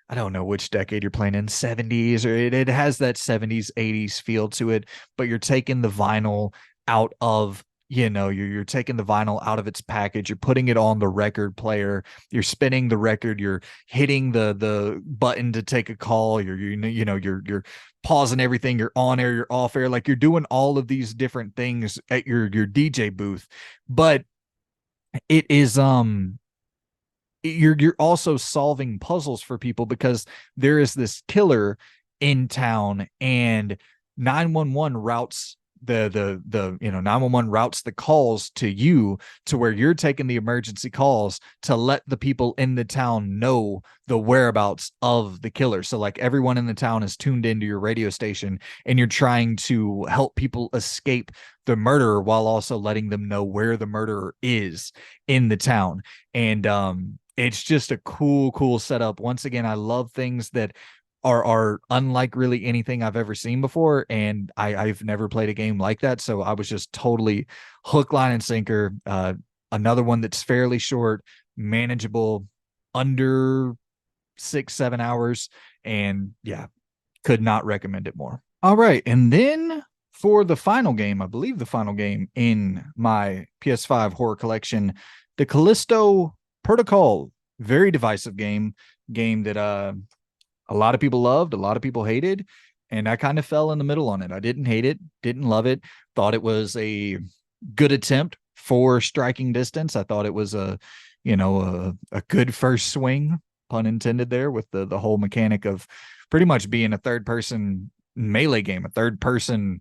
I don't know which decade you're playing in, 70s, or it has that 70s, 80s feel to it, but you're taking the vinyl out of, you're taking the vinyl out of its package, you're putting it on the record player, you're spinning the record, you're hitting the button to take a call, you're pausing everything, you're on air, you're off air, like you're doing all of these different things at your DJ booth. But it is you're also solving puzzles for people because there is this killer in town and 911 routes the 911 routes the calls to you to where you're taking the emergency calls to let the people in the town know the whereabouts of the killer. So like everyone in the town is tuned into your radio station and you're trying to help people escape the murderer while also letting them know where the murderer is in the town. And it's just a cool setup. Once again, I love things that are unlike really anything I've ever seen before, and I've never played a game like that, so I was just totally hook, line, and sinker. Another one that's fairly short, manageable, under 6-7 hours, and yeah, could not recommend it more. All right, and then for the final game, I believe the final game in my PS5 horror collection, the Callisto Protocol. Very divisive game that a lot of people loved, a lot of people hated, and I kind of fell in the middle on it. I didn't hate it, didn't love it, thought it was a good attempt for striking distance. I thought it was a good first swing, pun intended there, with the whole mechanic of pretty much being a third person melee game, a third person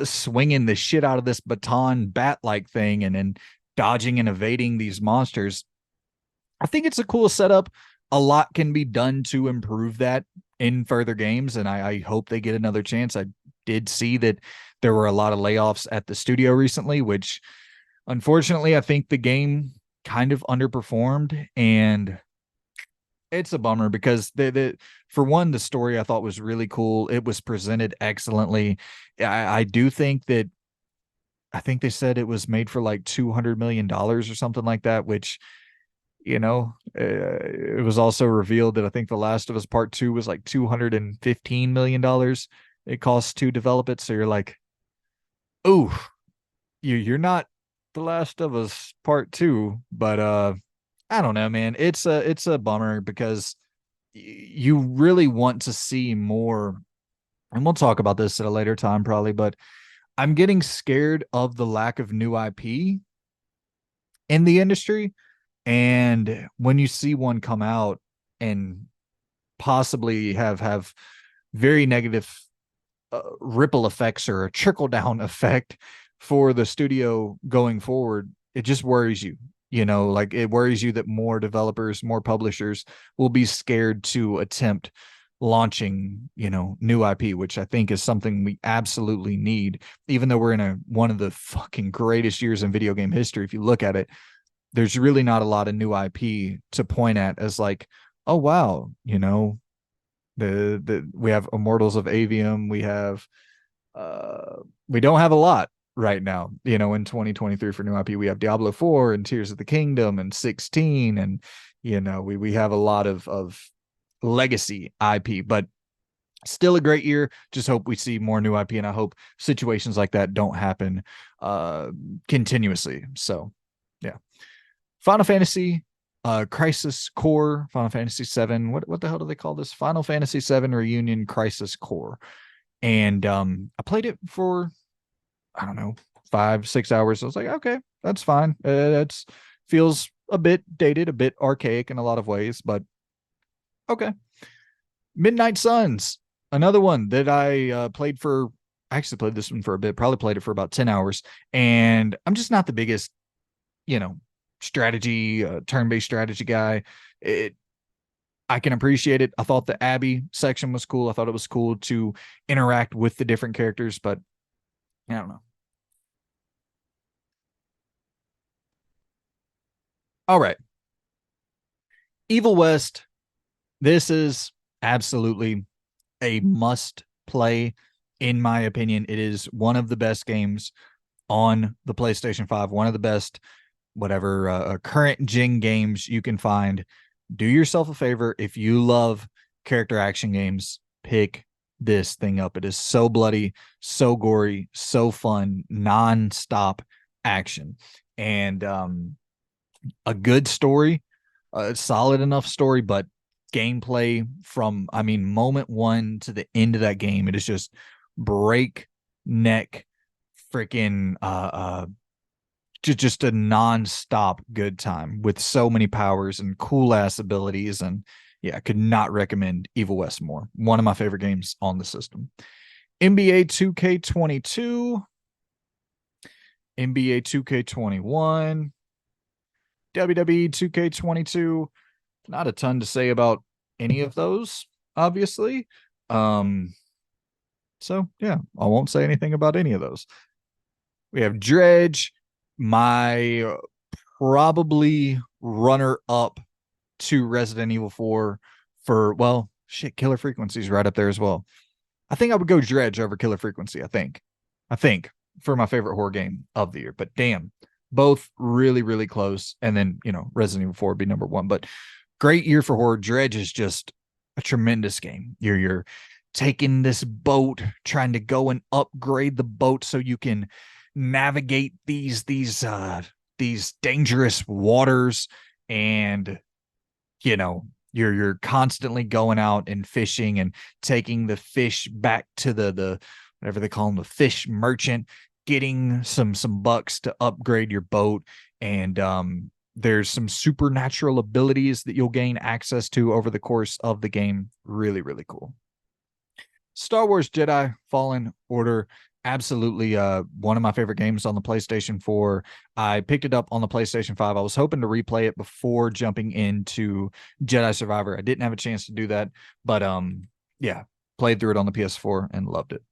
swinging the shit out of this baton bat like thing and then dodging and evading these monsters. I think it's a cool setup. A lot can be done to improve that in further games, and I hope they get another chance. I did see that there were a lot of layoffs at the studio recently, which unfortunately I think the game kind of underperformed, and it's a bummer because for one, the story I thought was really cool. It was presented excellently. I do think that I think they said it was made for like $200 million or something like that, which it was also revealed that I think The Last of Us Part 2 was like $215 million it costs to develop it. So you're like, oh, you're not The Last of Us Part 2, but I don't know, man. It's a bummer because you really want to see more, and we'll talk about this at a later time probably, but I'm getting scared of the lack of new IP in the industry. And when you see one come out and possibly have very negative ripple effects or a trickle down effect for the studio going forward, it just worries you. Like it worries you that more developers, more publishers will be scared to attempt launching, new IP, which I think is something we absolutely need, even though we're in one of the fucking greatest years in video game history. If you look at it, there's really not a lot of new IP to point at as like, oh wow, the we have Immortals of Avium, we don't have a lot right now, in 2023 for new IP. We have Diablo 4 and Tears of the Kingdom and 16, and we have a lot of legacy IP, but Still a great year. Just hope we see more new IP, and I hope situations like that don't happen continuously. So, yeah. Final Fantasy Crisis Core, Final Fantasy 7. What the hell do they call this? Final Fantasy 7 Reunion Crisis Core. And I played it for, I don't know, 5-6 hours. I was like, okay, that's fine. That's feels a bit dated, a bit archaic in a lot of ways, but okay. Midnight Suns, another one that I played for. I actually played this one for a bit, probably played it for about 10 hours. And I'm just not the biggest, you know, strategy, turn-based strategy guy. It, I can appreciate it. I thought the Abby section was cool. I thought it was cool to interact with the different characters, but I don't know. All right. Evil West. This is absolutely a must play. In my opinion, it is one of the best games on the PlayStation 5, one of the best, whatever, current gen games you can find. Do yourself a favor. If you love character action games, pick this thing up. It is so bloody, so gory, so fun, non-stop action. And a good story, a solid enough story, but gameplay from, I mean, moment one to the end of that game, it is just break neck freaking just a non-stop good time with so many powers and cool ass abilities. And yeah, I could not recommend Evil West more. One of my favorite games on the system. NBA 2K22, NBA 2K21, WWE 2K22. Not a ton to say about any of those, obviously. Um, so yeah, I won't say anything about any of those. We have Dredge, my probably runner up to Resident Evil 4 for, well, shit, Killer Frequency's right up there as well. I think I would go Dredge over Killer Frequency, I think for my favorite horror game of the year. But damn, both really, really close. And then, Resident Evil 4 would be number one. But great year for horror. Dredge is just a tremendous game. You're taking this boat, trying to go and upgrade the boat so you can navigate these dangerous waters, and you're constantly going out and fishing and taking the fish back to the whatever they call them, the fish merchant, getting some bucks to upgrade your boat. And there's some supernatural abilities that you'll gain access to over the course of the game. Really, really cool. Star Wars Jedi Fallen Order, absolutely one of my favorite games on the PlayStation 4. I picked it up on the PlayStation 5. I was hoping to replay it before jumping into Jedi Survivor. I didn't have a chance to do that, but yeah, played through it on the PS4 and loved it.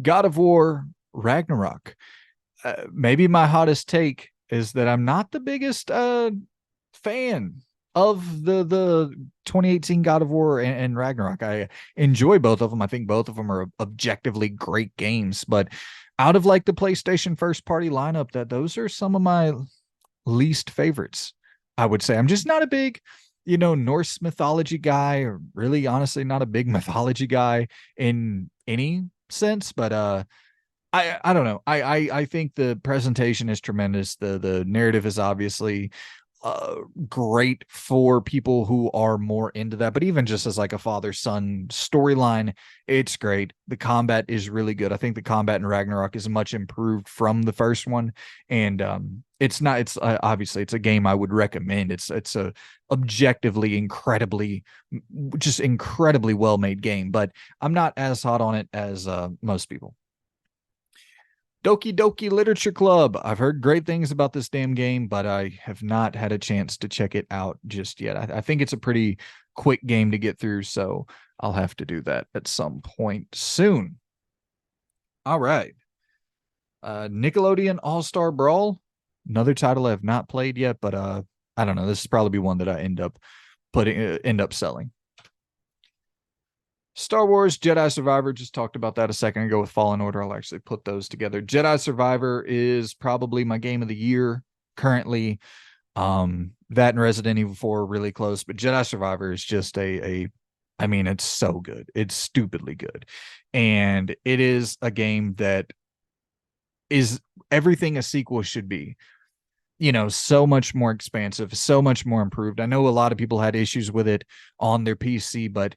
God of War Ragnarok. Maybe my hottest take is that I'm not the biggest fan of the 2018 God of War and Ragnarok. I enjoy both of them. I think both of them are objectively great games, but out of like the PlayStation first party lineup, that those are some of my least favorites. I would say I'm just not a big, Norse mythology guy, or really honestly not a big mythology guy in any sense, but I don't know. I think the presentation is tremendous. The narrative is obviously great for people who are more into that. But even just as like a father-son storyline, it's great. The combat is really good. I think the combat in Ragnarok is much improved from the first one, and it's not. It's obviously it's a game I would recommend. It's a objectively just incredibly well made game. But I'm not as hot on it as most people. Doki Doki Literature Club. I've heard great things about this damn game, but I have not had a chance to check it out just yet. I think it's a pretty quick game to get through, so I'll have to do that at some point soon. All right. Nickelodeon All-Star Brawl. Another title I have not played yet, but I don't know. This is probably one that I end up selling. Star Wars Jedi Survivor, just talked about that a second ago with Fallen Order. I'll actually put those together. Jedi Survivor is probably my game of the year currently. That and Resident Evil 4 are really close, but Jedi Survivor is just a I mean, it's so good. It's stupidly good. And it is a game that is everything a sequel should be. So much more expansive, so much more improved. I know a lot of people had issues with it on their PC, but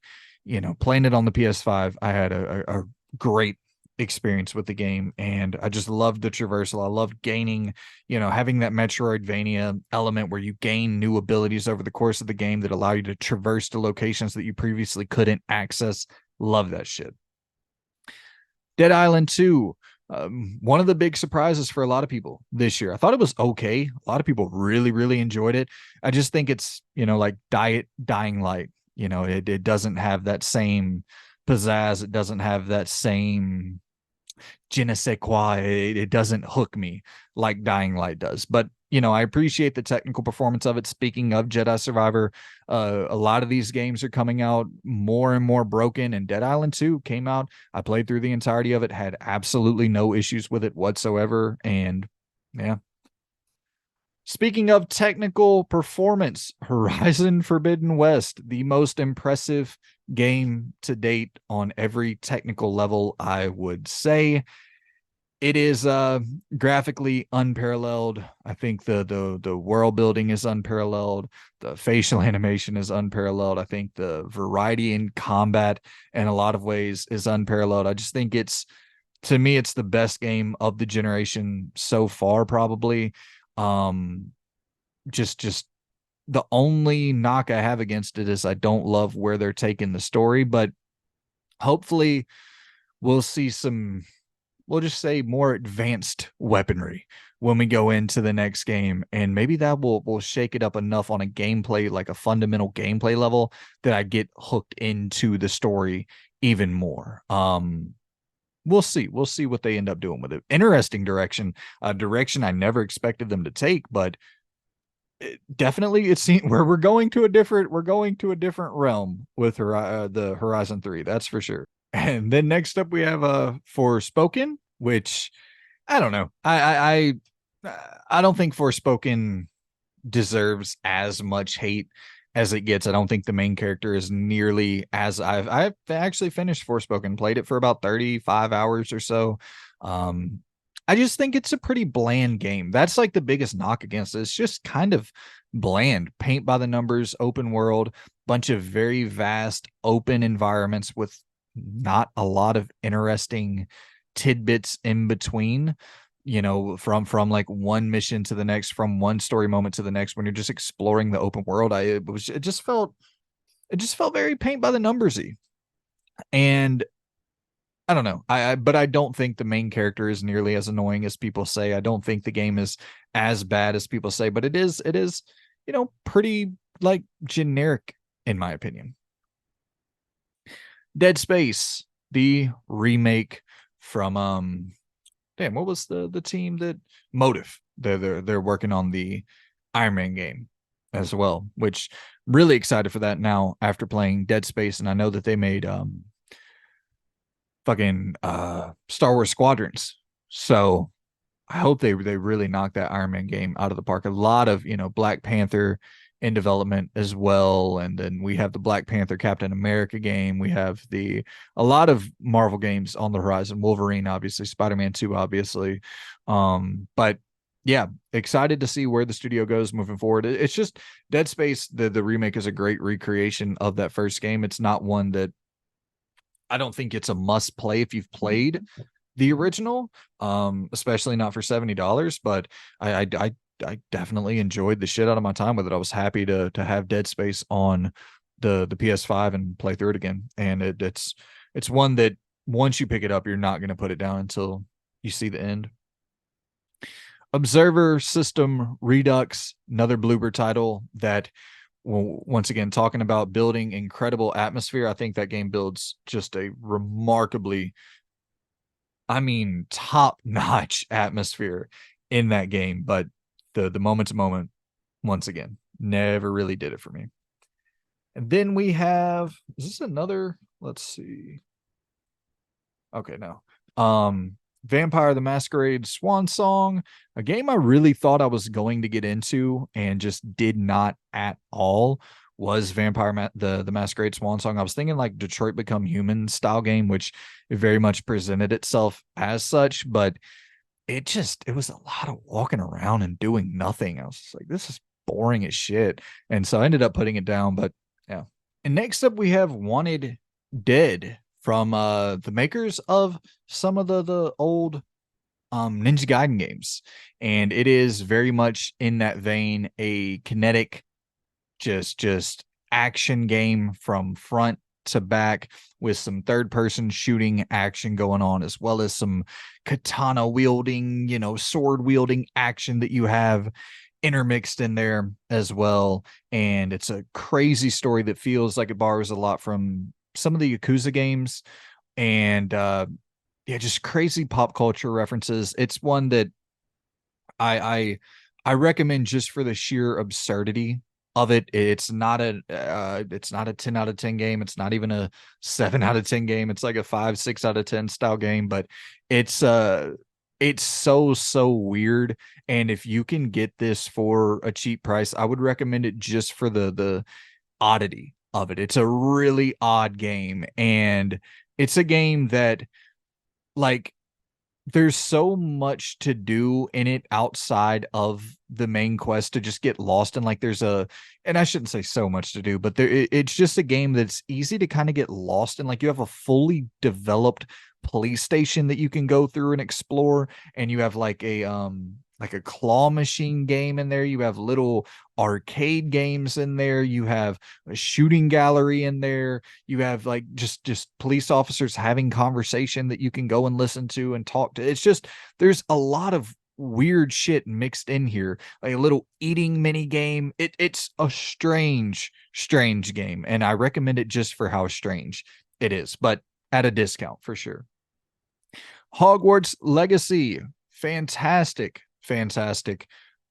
playing it on the PS5, I had a great experience with the game, and I just loved the traversal. I loved gaining, having that Metroidvania element where you gain new abilities over the course of the game that allow you to traverse the locations that you previously couldn't access. Love that shit. Dead Island 2, one of the big surprises for a lot of people this year. I thought it was okay. A lot of people really, really enjoyed it. I just think it's, like Dying Light. It doesn't have that same pizzazz. It doesn't have that same je ne sais quoi. It doesn't hook me like Dying Light does. But I appreciate the technical performance of it. Speaking of Jedi Survivor, a lot of these games are coming out more and more broken, and Dead Island 2 came out. I played through the entirety of it, had absolutely no issues with it whatsoever, and yeah. Speaking of technical performance, Horizon Forbidden West, the most impressive game to date on every technical level, I would say. It is graphically unparalleled. I think the world building is unparalleled. The facial animation is unparalleled. I think the variety in combat in a lot of ways is unparalleled. I just think to me it's the best game of the generation so far, probably. Um just the only knock I have against it is I don't love where they're taking the story, but hopefully we'll see some, we'll just say, more advanced weaponry when we go into the next game, and maybe that will shake it up enough on a gameplay, like a fundamental gameplay level, that I get hooked into the story even more. We'll see what they end up doing with it. Interesting direction, a direction I never expected them to take, but definitely it seems where we're going to a different realm with the Horizon 3, that's for sure. And then next up we have Forspoken, which I don't know. I don't think Forspoken deserves as much hate as it gets. I don't think the main character is nearly as I've actually finished Forspoken, played it for about 35 hours or so. Um I just think it's a pretty bland game. That's like the biggest knock against it. It's just kind of bland, paint by the numbers, open world, bunch of very vast open environments with not a lot of interesting tidbits in between, from like one mission to the next, from one story moment to the next, when you're just exploring the open world. It just felt very paint by the numbersy. And I don't know. But I don't think the main character is nearly as annoying as people say. I don't think the game is as bad as people say, but it is, pretty like generic in my opinion. Dead Space, the remake from damn, what was the team that Motive? They're working on the Iron Man game as well, which really excited for that now after playing Dead Space, and I know that they made fucking Star Wars Squadrons. So I hope they really knock that Iron Man game out of the park. A lot of, Black Panther in development as well, and then we have the Black Panther Captain America game. We have a lot of Marvel games on the horizon. Wolverine, obviously, Spider-Man 2, obviously. But yeah, excited to see where the studio goes moving forward. It's just Dead Space, the remake, is a great recreation of that first game. It's not one that I don't think it's a must play if you've played the original, especially not for $70. But I definitely enjoyed the shit out of my time with it. I was happy to have Dead Space on the PS5 and play through it again. And it's one that once you pick it up, you're not going to put it down until you see the end. Observer System Redux, another Bloober title that, well, once again, talking about building incredible atmosphere. I think that game builds just a remarkably, I mean, top notch atmosphere in that game. But the moment to moment, once again, never really did it for me. And then we have, is this another? Let's see. Okay, no. Vampire the Masquerade Swan Song, a game I really thought I was going to get into and just did not at all, was the Masquerade Swan Song. I was thinking like Detroit Become Human style game, which it very much presented itself as such, but it was a lot of walking around and doing nothing. I was just like, this is boring as shit. And so I ended up putting it down, but yeah. And next up we have Wanted Dead from the makers of some of the old Ninja Gaiden games. And it is very much in that vein, a kinetic just action game from front to back with some third person shooting action going on, as well as some katana wielding, sword wielding action that you have intermixed in there as well. And it's a crazy story that feels like it borrows a lot from some of the Yakuza games. And yeah, just crazy pop culture references. It's one that I I I recommend just for the sheer absurdity of it. It's not a 10 out of 10 game. It's not even a 7 out of 10 game. It's like a 5, 6 out of 10 style game, but it's it's so weird. And if you can get this for a cheap price, I would recommend it just for the oddity of it. It's a really odd game, and it's a game that, like, there's so much to do in it outside of the main quest to just get lost in. Like, and I shouldn't say so much to do, but it's just a game that's easy to kind of get lost in. Like, you have a fully developed police station that you can go through and explore, and you have like a claw machine game in there. You have little arcade games in there. You have a shooting gallery in there. You have like just police officers having conversation that you can go and listen to and talk to. It's just, there's a lot of weird shit mixed in here, like a little eating mini game. It's a strange game, and I recommend it just for how strange it is, but at a discount for sure. Hogwarts Legacy, fantastic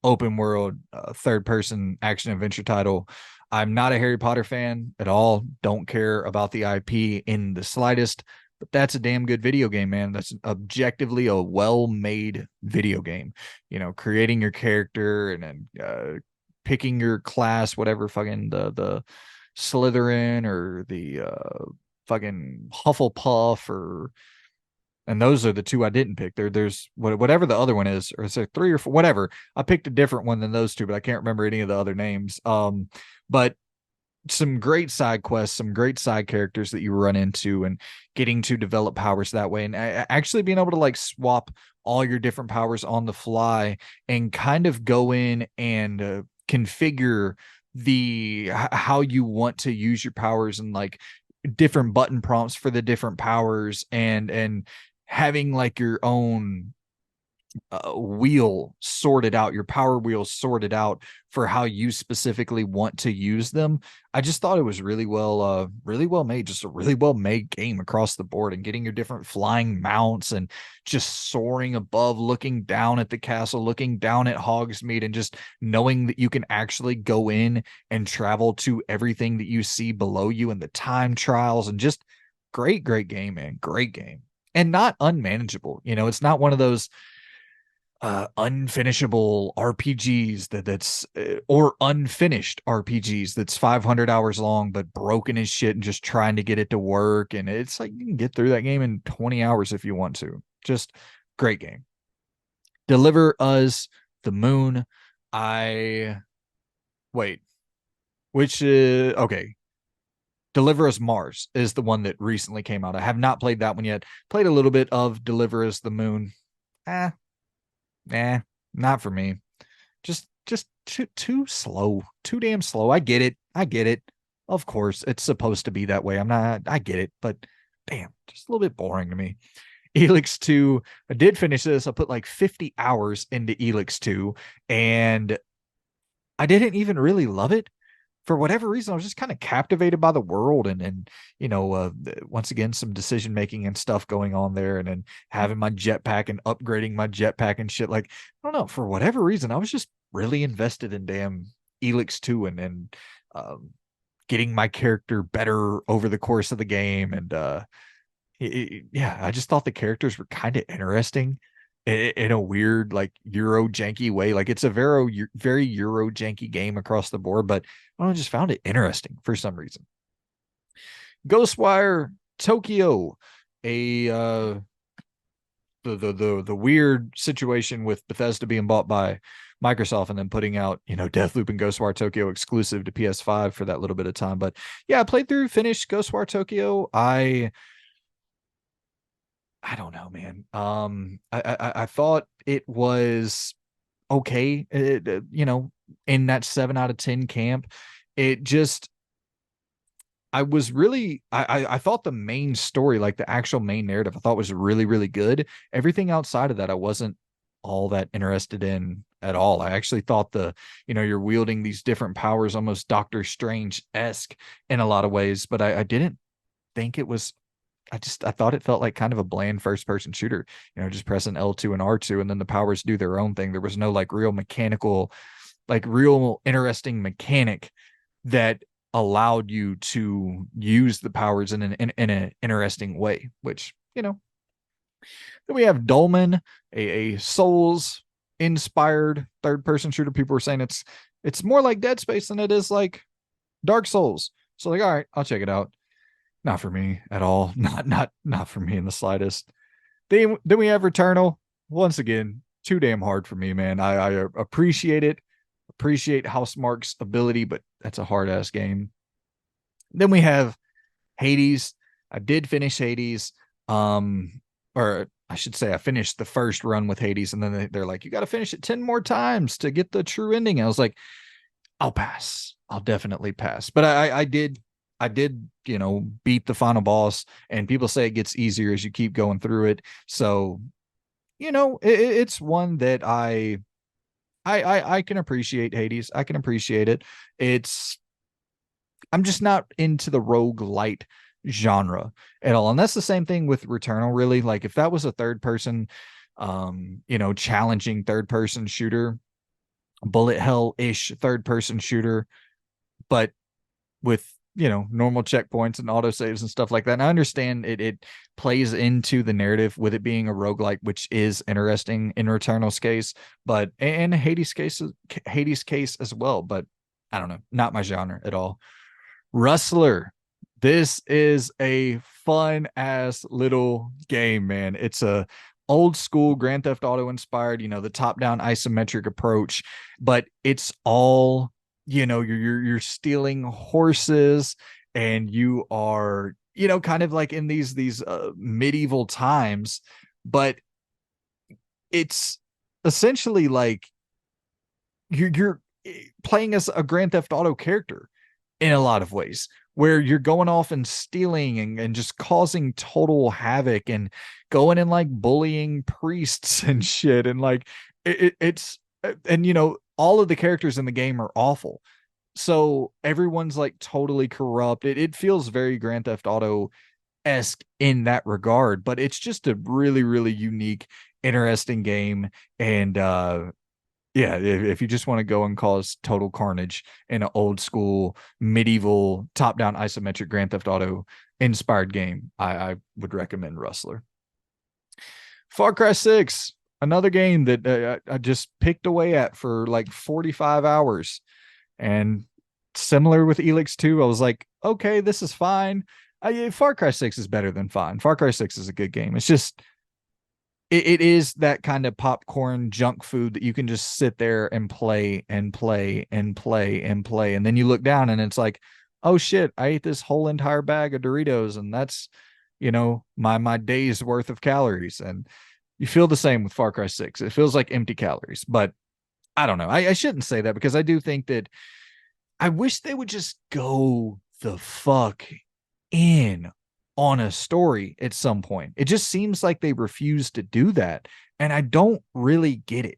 open world third person action adventure title. I'm not a Harry Potter fan at all. Don't care about the IP in the slightest, but that's a damn good video game, man. That's objectively a well-made video game. Creating your character and then picking your class, whatever fucking the Slytherin or the fucking Hufflepuff, or and those are the two I didn't pick. There's whatever the other one is, or is there three or four, whatever. I picked a different one than those two, but I can't remember any of the other names. But some great side quests, some great side characters that you run into, and getting to develop powers that way, and actually being able to like swap all your different powers on the fly and kind of go in and configure how you want to use your powers, and like different button prompts for the different powers, and having like your own wheel sorted out, your power wheel sorted out for how you specifically want to use them. I just thought it was really well made, just a really well made game across the board, and getting your different flying mounts and just soaring above, looking down at the castle, looking down at Hogsmeade, and just knowing that you can actually go in and travel to everything that you see below you, and the time trials, and just great game, man. Great game. And not unmanageable. It's not one of those unfinishable RPGs that's or unfinished RPGs that's 500 hours long but broken as shit and just trying to get it to work. And it's like, you can get through that game in 20 hours if you want to. Just great game. Deliver Us the Moon. I wait, which okay. Deliver Us Mars is the one that recently came out. I have not played that one yet. Played a little bit of Deliver Us the Moon. Eh, not for me. Just too slow, too damn slow. I get it. Of course, it's supposed to be that way. I get it, but damn, just a little bit boring to me. Elix 2, I did finish this. I put like 50 hours into Elix 2, and I didn't even really love it. For whatever reason, I was just kind of captivated by the world, and once again, some decision making and stuff going on there, and then having my jetpack and upgrading my jetpack and shit. Like, I don't know, for whatever reason, I was just really invested in damn Elix 2, and um, getting my character better over the course of the game. And yeah, I just thought the characters were kind of interesting, in a weird like Euro janky way. Like it's a very Euro janky game across the board, but I don't know, just found it interesting for some reason. Ghostwire Tokyo, a the weird situation with Bethesda being bought by Microsoft and then putting out, Deathloop and Ghostwire Tokyo exclusive to PS5 for that little bit of time. But yeah, I played through, finished Ghostwire Tokyo. I don't know, man. I thought it was okay. In that 7 out of 10 camp. It just I was really I thought the main story, like the actual main narrative, I thought was really, really good. Everything outside of that, I wasn't all that interested in at all. I actually thought you're wielding these different powers, almost Doctor Strange-esque in a lot of ways, but I didn't think it was. I thought it felt like kind of a bland first person shooter, just pressing L2 and R2 and then the powers do their own thing. There was no like real mechanical, like real interesting mechanic that allowed you to use the powers in an interesting way, which, then we have Dolmen, a Souls inspired third person shooter. People were saying it's more like Dead Space than it is like Dark Souls. So like, all right, I'll check it out. Not for me at all. Not for me in the slightest. Then we have Returnal. Once again, too damn hard for me, man. I appreciate it. Appreciate Housemarque's ability, but that's a hard ass game. Then we have Hades. I did finish Hades. Or I should say I finished the first run with Hades, and then they're like, you got to finish it 10 more times to get the true ending. I was like, I'll pass. I'll definitely pass. But I did, beat the final boss, and people say it gets easier as you keep going through it. So, it's one that I can appreciate Hades. I can appreciate it. I'm just not into the rogue light genre at all. And that's the same thing with Returnal, really. Like if that was a third person, challenging third person shooter, bullet hell-ish third person shooter, but with normal checkpoints and autosaves and stuff like that. And I understand it plays into the narrative with it being a roguelike, which is interesting in Returnal's case, but and Hades case as well. But I don't know, not my genre at all. Rustler. This is a fun ass little game, man. It's a old school Grand Theft Auto inspired, the top down isometric approach, but it's all, you're stealing horses and you are, kind of like in these medieval times, but it's essentially like you're playing as a Grand Theft Auto character in a lot of ways, where you're going off and stealing and just causing total havoc and going and like bullying priests and shit. And like it's and all of the characters in the game are awful. So everyone's like totally corrupt. It feels very Grand Theft Auto esque in that regard, but it's just a really, really unique, interesting game. And yeah, if you just want to go and cause total carnage in an old school medieval top down isometric Grand Theft Auto inspired game, I would recommend Rustler. Far Cry 6, another game that I just picked away at for like 45 hours. And similar with Elix 2, I was like, okay, this is fine. Far Cry 6 is better than fine. Far Cry 6 is a good game. It's just it is that kind of popcorn junk food that you can just sit there and play and play and play and play. And then you look down and it's like, oh shit, I ate this whole entire bag of Doritos and that's, my day's worth of calories. And you feel the same with Far Cry 6. It feels like empty calories, but I don't know. I shouldn't say that because I do think that I wish they would just go the fuck in on a story at some point. It just seems like they refuse to do that. And I don't really get it.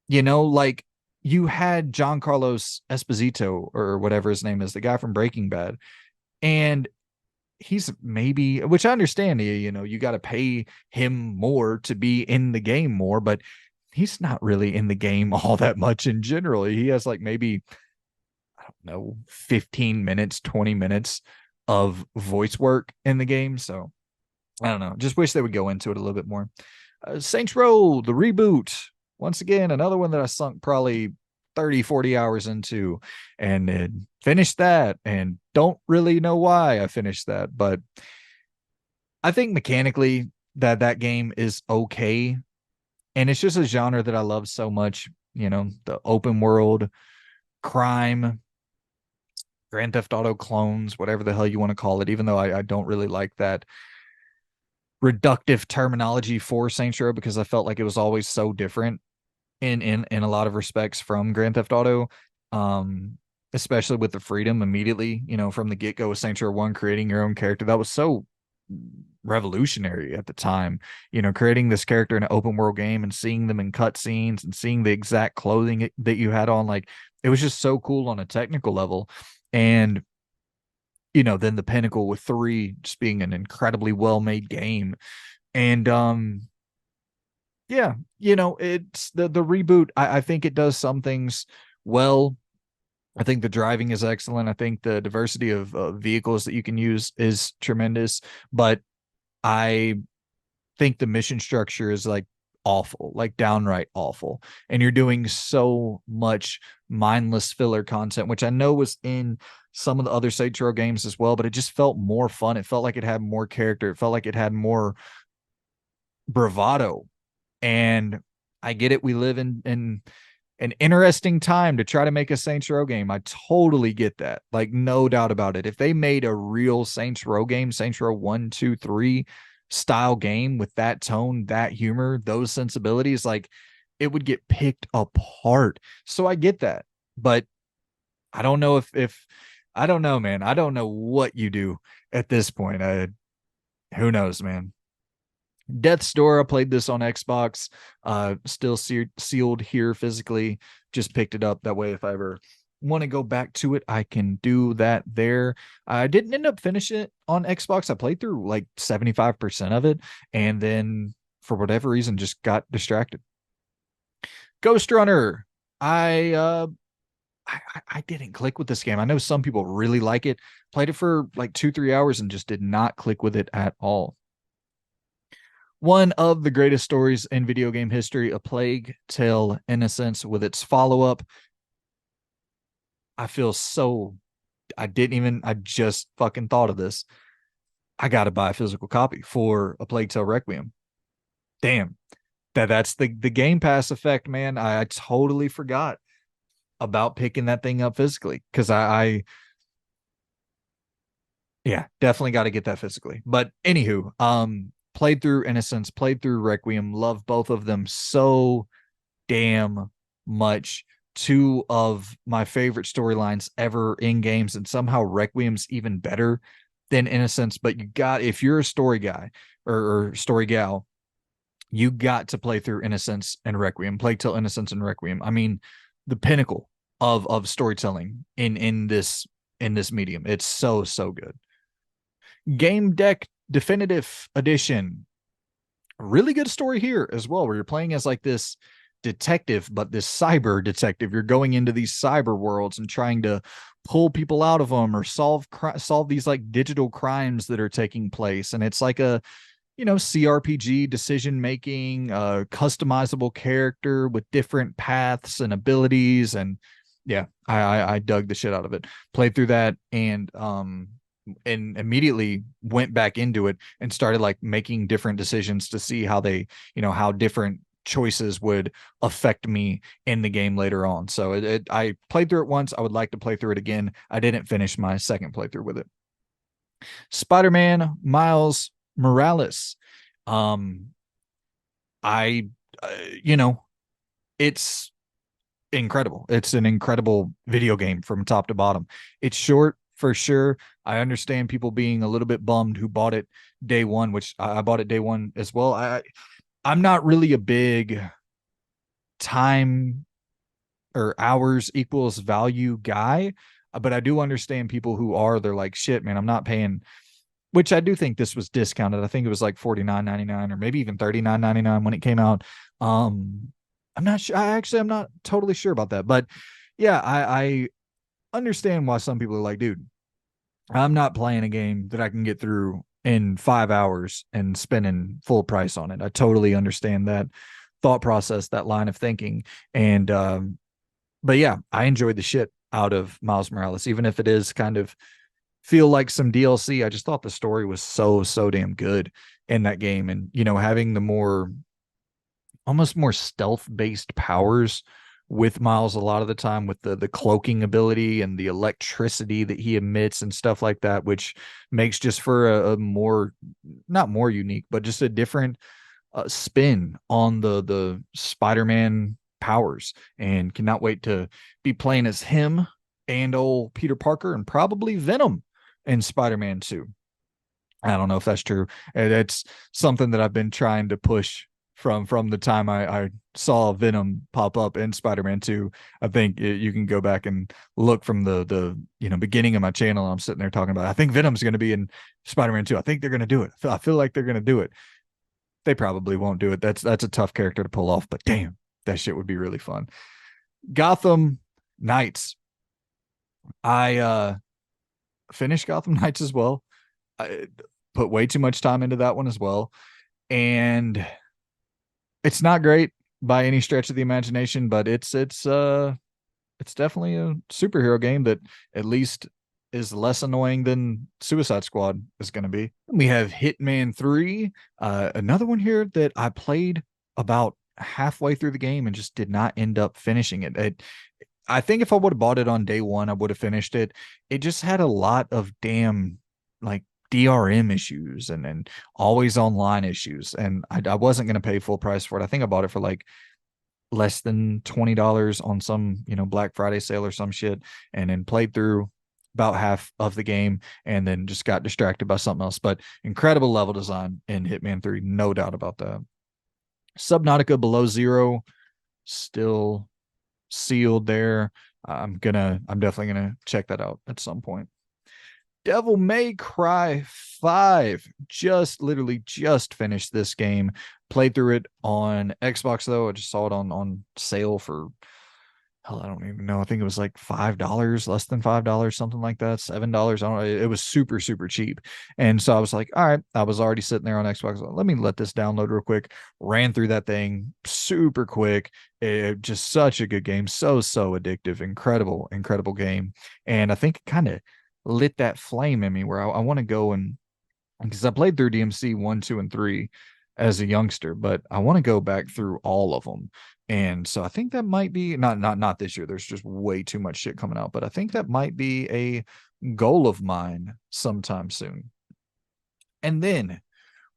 Like you had Giancarlo Esposito or whatever his name is, the guy from Breaking Bad. And he's maybe, which I understand, you got to pay him more to be in the game more, but he's not really in the game all that much in general. He has like maybe, I don't know, 15 minutes, 20 minutes of voice work in the game. So I don't know. Just wish they would go into it a little bit more. Saints Row, the reboot. Once again, another one that I sunk probably 30, 40 hours into and then finished that and don't really know why I finished that. But I think mechanically that game is okay. And it's just a genre that I love so much. The open world, crime, Grand Theft Auto clones, whatever the hell you want to call it, even though I don't really like that reductive terminology for Saints Row because I felt like it was always so different in a lot of respects from Grand Theft Auto. Um, Especially with the freedom immediately, from the get-go with Saints Row 1 creating your own character. That was so revolutionary at the time, creating this character in an open world game and seeing them in cutscenes and seeing the exact clothing that you had on. Like, it was just so cool on a technical level. And then the pinnacle with 3 just being an incredibly well-made game. And yeah, it's the reboot. I think it does some things well. I think the driving is excellent. I think the diversity of vehicles that you can use is tremendous, but I think the mission structure is like awful, like downright awful. And you're doing so much mindless filler content, which I know was in some of the other Saints Row games as well, but it just felt more fun. It felt like it had more character. It felt like it had more bravado. And I get it. We live in an interesting time to try to make a Saints Row game. I totally get that. Like, no doubt about it. If they made a real Saints Row game, Saints Row 1, 2, 3 style game with that tone, that humor, those sensibilities, like, it would get picked apart. So I get that. But I don't know if I don't know, man. I don't know what you do at this point. Who knows, man. Death's Door, I played this on Xbox, still sealed here physically. Just picked it up that way. If I ever want to go back to it, I can do that there. I didn't end up finishing it on Xbox. I played through like 75% of it, and then for whatever reason just got distracted. Ghost Runner. I uh I didn't click with this game. I know some people really like it. Played it for like 2, 3 hours and just did not click with it at all. One of the greatest stories in video game history, A Plague Tale Innocence, with its follow up. I feel so. I just fucking thought of this. I got to buy a physical copy for A Plague Tale Requiem. Damn. That's the Game Pass effect, man. I totally forgot about picking that thing up physically because yeah, definitely got to get that physically. But anywho, played through Innocence, played through Requiem, love both of them so damn much. 2 of my favorite storylines ever in games, and somehow Requiem's even better than Innocence. But if you're a story guy or story gal, you got to play through Innocence and Requiem, Plague Tale Innocence and Requiem. I mean, the pinnacle of storytelling in this medium. It's so good. Game Deck Definitive Edition. Really good story here as well, where you're playing as like this detective, but this cyber detective. You're going into these cyber worlds and trying to pull people out of them or solve these like digital crimes that are taking place. And it's like a CRPG decision making, customizable character with different paths and abilities. And yeah, I dug the shit out of it. Played through that and immediately went back into it and started like making different decisions to see how how different choices would affect me in the game later on. So I played through it once. I would like to play through it again. I didn't finish my second playthrough with it. Spider-Man Miles Morales. Um, I, it's incredible. It's an incredible video game from top to bottom. It's short for sure. I understand people being a little bit bummed who bought it day one, which I bought it day one as well. I'm not really a big time or hours equals value guy, but I do understand people who are. They're like, shit, man, I'm not paying. Which I do think this was discounted. I think it was like $49.99 or maybe even $39.99 when it came out. I'm not sure. I'm not totally sure about that, but yeah, I understand why some people are like, dude, I'm not playing a game that I can get through in 5 hours and spending full price on it. I totally understand that thought process, that line of thinking. And but yeah, I enjoyed the shit out of Miles Morales, even if it is kind of feel like some DLC. I just thought the story was so damn good in that game. And having the more almost more stealth based powers with Miles a lot of the time, with the cloaking ability and the electricity that he emits and stuff like that, which makes just for a more, not more unique, but just a different spin on the Spider-Man powers. And cannot wait to be playing as him and old Peter Parker and probably Venom in Spider-Man 2. I don't know if that's true. It's something that I've been trying to push from the time I saw Venom pop up in Spider-Man 2. I think you can go back and look from the beginning of my channel. I'm sitting there talking about, I think Venom's going to be in Spider-Man 2. I think they're going to do it. I feel like they're going to do it. They probably won't do it. That's a tough character to pull off, but damn, that shit would be really fun. Gotham Knights. I finished Gotham Knights as well. I put way too much time into that one as well. And it's not great by any stretch of the imagination, but it's definitely a superhero game that at least is less annoying than Suicide Squad is going to be. We have Hitman 3, another one here that I played about halfway through the game and just did not end up finishing it. I think if I would have bought it on day one, I would have finished it. It just had a lot of damn like DRM issues and always online issues. And I wasn't going to pay full price for it. I think I bought it for like less than $20 on some, Black Friday sale or some shit, and then played through about half of the game and then just got distracted by something else. But incredible level design in Hitman 3, no doubt about that. Subnautica Below Zero, still sealed there. I'm definitely gonna check that out at some point. Devil May Cry 5. Literally just finished this game. Played through it on Xbox though. I just saw it on sale for, hell, I don't even know. I think it was like $5, less than $5, something like that. $7. I don't know. It was super cheap. And so I was like, all right, I was already sitting there on Xbox. Let me let this download real quick. Ran through that thing super quick. Just such a good game. So addictive. Incredible game. And I think it kind of lit that flame in me where I want to go, and because I played through DMC 1, 2, and 3 as a youngster, but I want to go back through all of them. And so I think that might be not this year. There's just way too much shit coming out, but I think that might be a goal of mine sometime soon. And then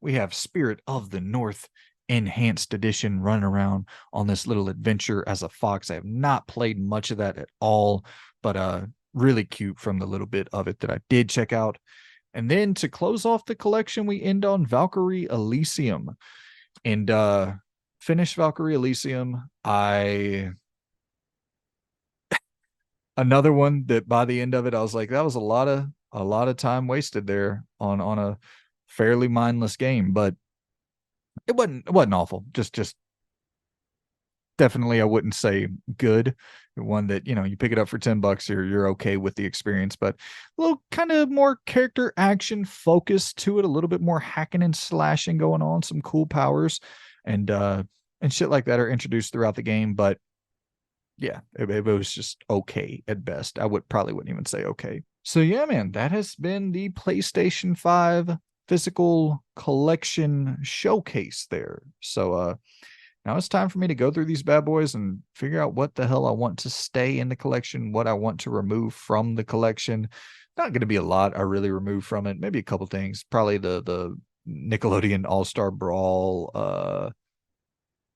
we have Spirit of the North Enhanced Edition running around on this little adventure as a fox. I have not played much of that at all, but really cute from the little bit of it that I did check out. And then to close off the collection, we end on Valkyrie Elysium. And finish Valkyrie Elysium. Another one that by the end of it, I was like, that was a lot of time wasted there on a fairly mindless game, but it wasn't awful. Just definitely I wouldn't say good. One that, you pick it up for $10, you're okay with the experience, but a little kind of more character action focus to it, a little bit more hacking and slashing going on, some cool powers and shit like that are introduced throughout the game. But yeah, it was just okay at best. I wouldn't even say okay. So yeah, man, that has been the PlayStation 5 physical collection showcase there. So now it's time for me to go through these bad boys and figure out what the hell I want to stay in the collection, what I want to remove from the collection. Not going to be a lot I really remove from it. Maybe a couple things. Probably the Nickelodeon All-Star Brawl.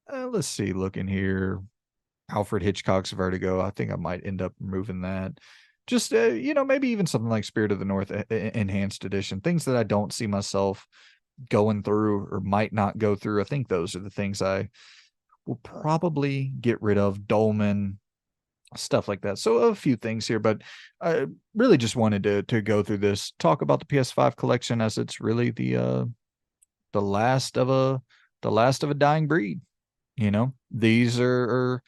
Let's see, looking here. Alfred Hitchcock's Vertigo. I think I might end up removing that. Just, maybe even something like Spirit of the North Enhanced Edition. Things that I don't see myself going through or might not go through. I think those are the things I will probably get rid of. Dolman, stuff like that. So a few things here, but I really just wanted to go through this, talk about the PS5 collection, as it's really the last of a dying breed. These are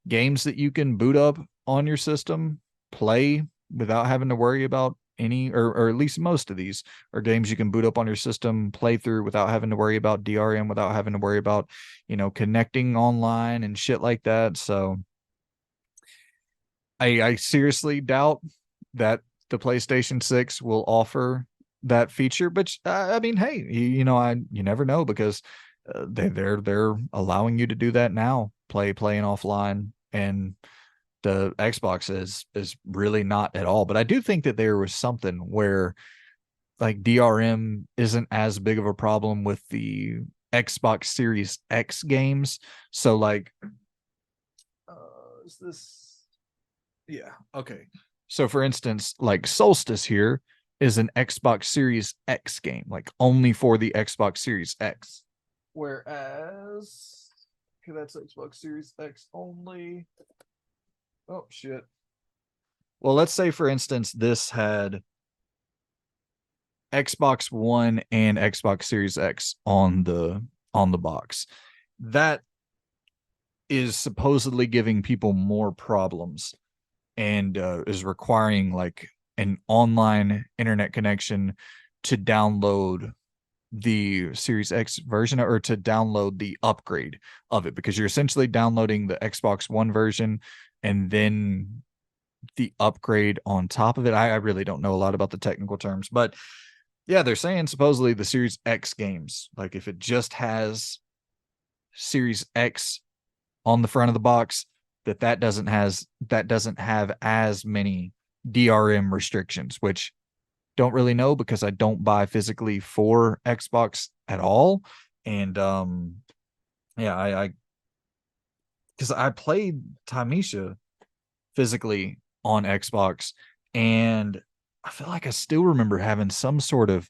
games that you can boot up on your system, play without having to worry about any, or at least most of these are games you can boot up on your system, play through without having to worry about DRM, without having to worry about, connecting online and shit like that. So I seriously doubt that the PlayStation 6 will offer that feature, but I mean, hey, you never know, because they're allowing you to do that now, playing offline, and the Xbox is really not at all. But I do think that there was something where like DRM isn't as big of a problem with the Xbox Series X games. So like, is this? Yeah. Okay. So for instance, like Solstice here is an Xbox Series X game, like only for the Xbox Series X. Whereas, okay, that's Xbox Series X only. Oh shit. Well, let's say for instance this had Xbox One and Xbox Series X on the box. That is supposedly giving people more problems, and is requiring like an online internet connection to download the Series X version, or to download the upgrade of it, because you're essentially downloading the Xbox One version and then the upgrade on top of it. I really don't know a lot about the technical terms, but yeah, they're saying supposedly the Series X games, like if it just has Series X on the front of the box, that doesn't have as many DRM restrictions, which don't really know because I don't buy physically for Xbox at all. And yeah, I because I played Tamisha physically on Xbox, and I feel like I still remember having some sort of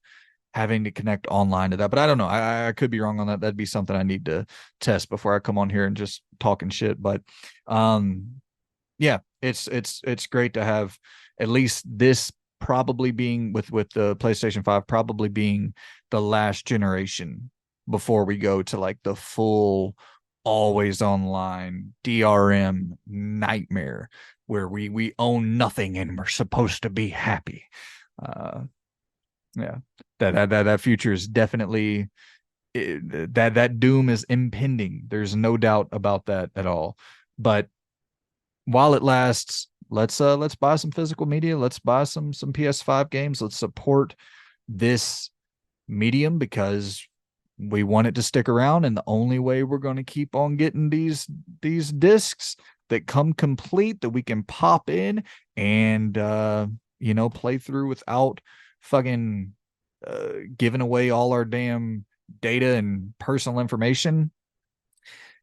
having to connect online to that, but I don't know. I could be wrong on that. That'd be something I need to test before I come on here and just talking shit. But yeah, it's great to have at least this, probably being with the PlayStation 5 probably being the last generation before we go to like the full always online DRM nightmare where we own nothing and we're supposed to be happy. Uh yeah. That future is definitely, that doom is impending. There's no doubt about that at all. But while it lasts, let's buy some physical media. Let's buy some PS5 games. Let's support this medium because we want it to stick around, and the only way we're going to keep on getting these discs that come complete that we can pop in and play through without fucking giving away all our damn data and personal information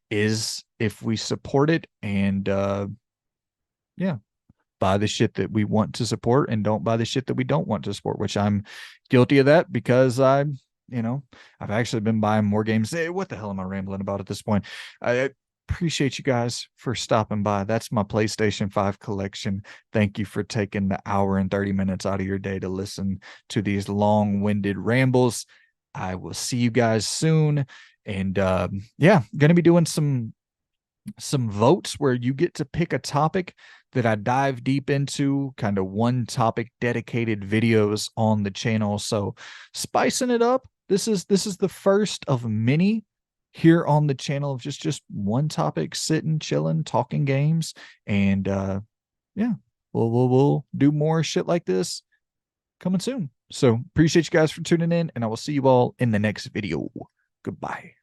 is if we support it and yeah, buy the shit that we want to support and don't buy the shit that we don't want to support, which I'm guilty of that because I've actually been buying more games. Hey, what the hell am I rambling about at this point? I appreciate you guys for stopping by. That's my PlayStation 5 collection. Thank you for taking the hour and 30 minutes out of your day to listen to these long-winded rambles. I will see you guys soon. And yeah, going to be doing some votes where you get to pick a topic that I dive deep into, kind of one topic dedicated videos on the channel. So spicing it up. This is the first of many here on the channel of just one topic, sitting, chilling, talking games. And yeah, we'll do more shit like this coming soon. So appreciate you guys for tuning in, and I will see you all in the next video. Goodbye.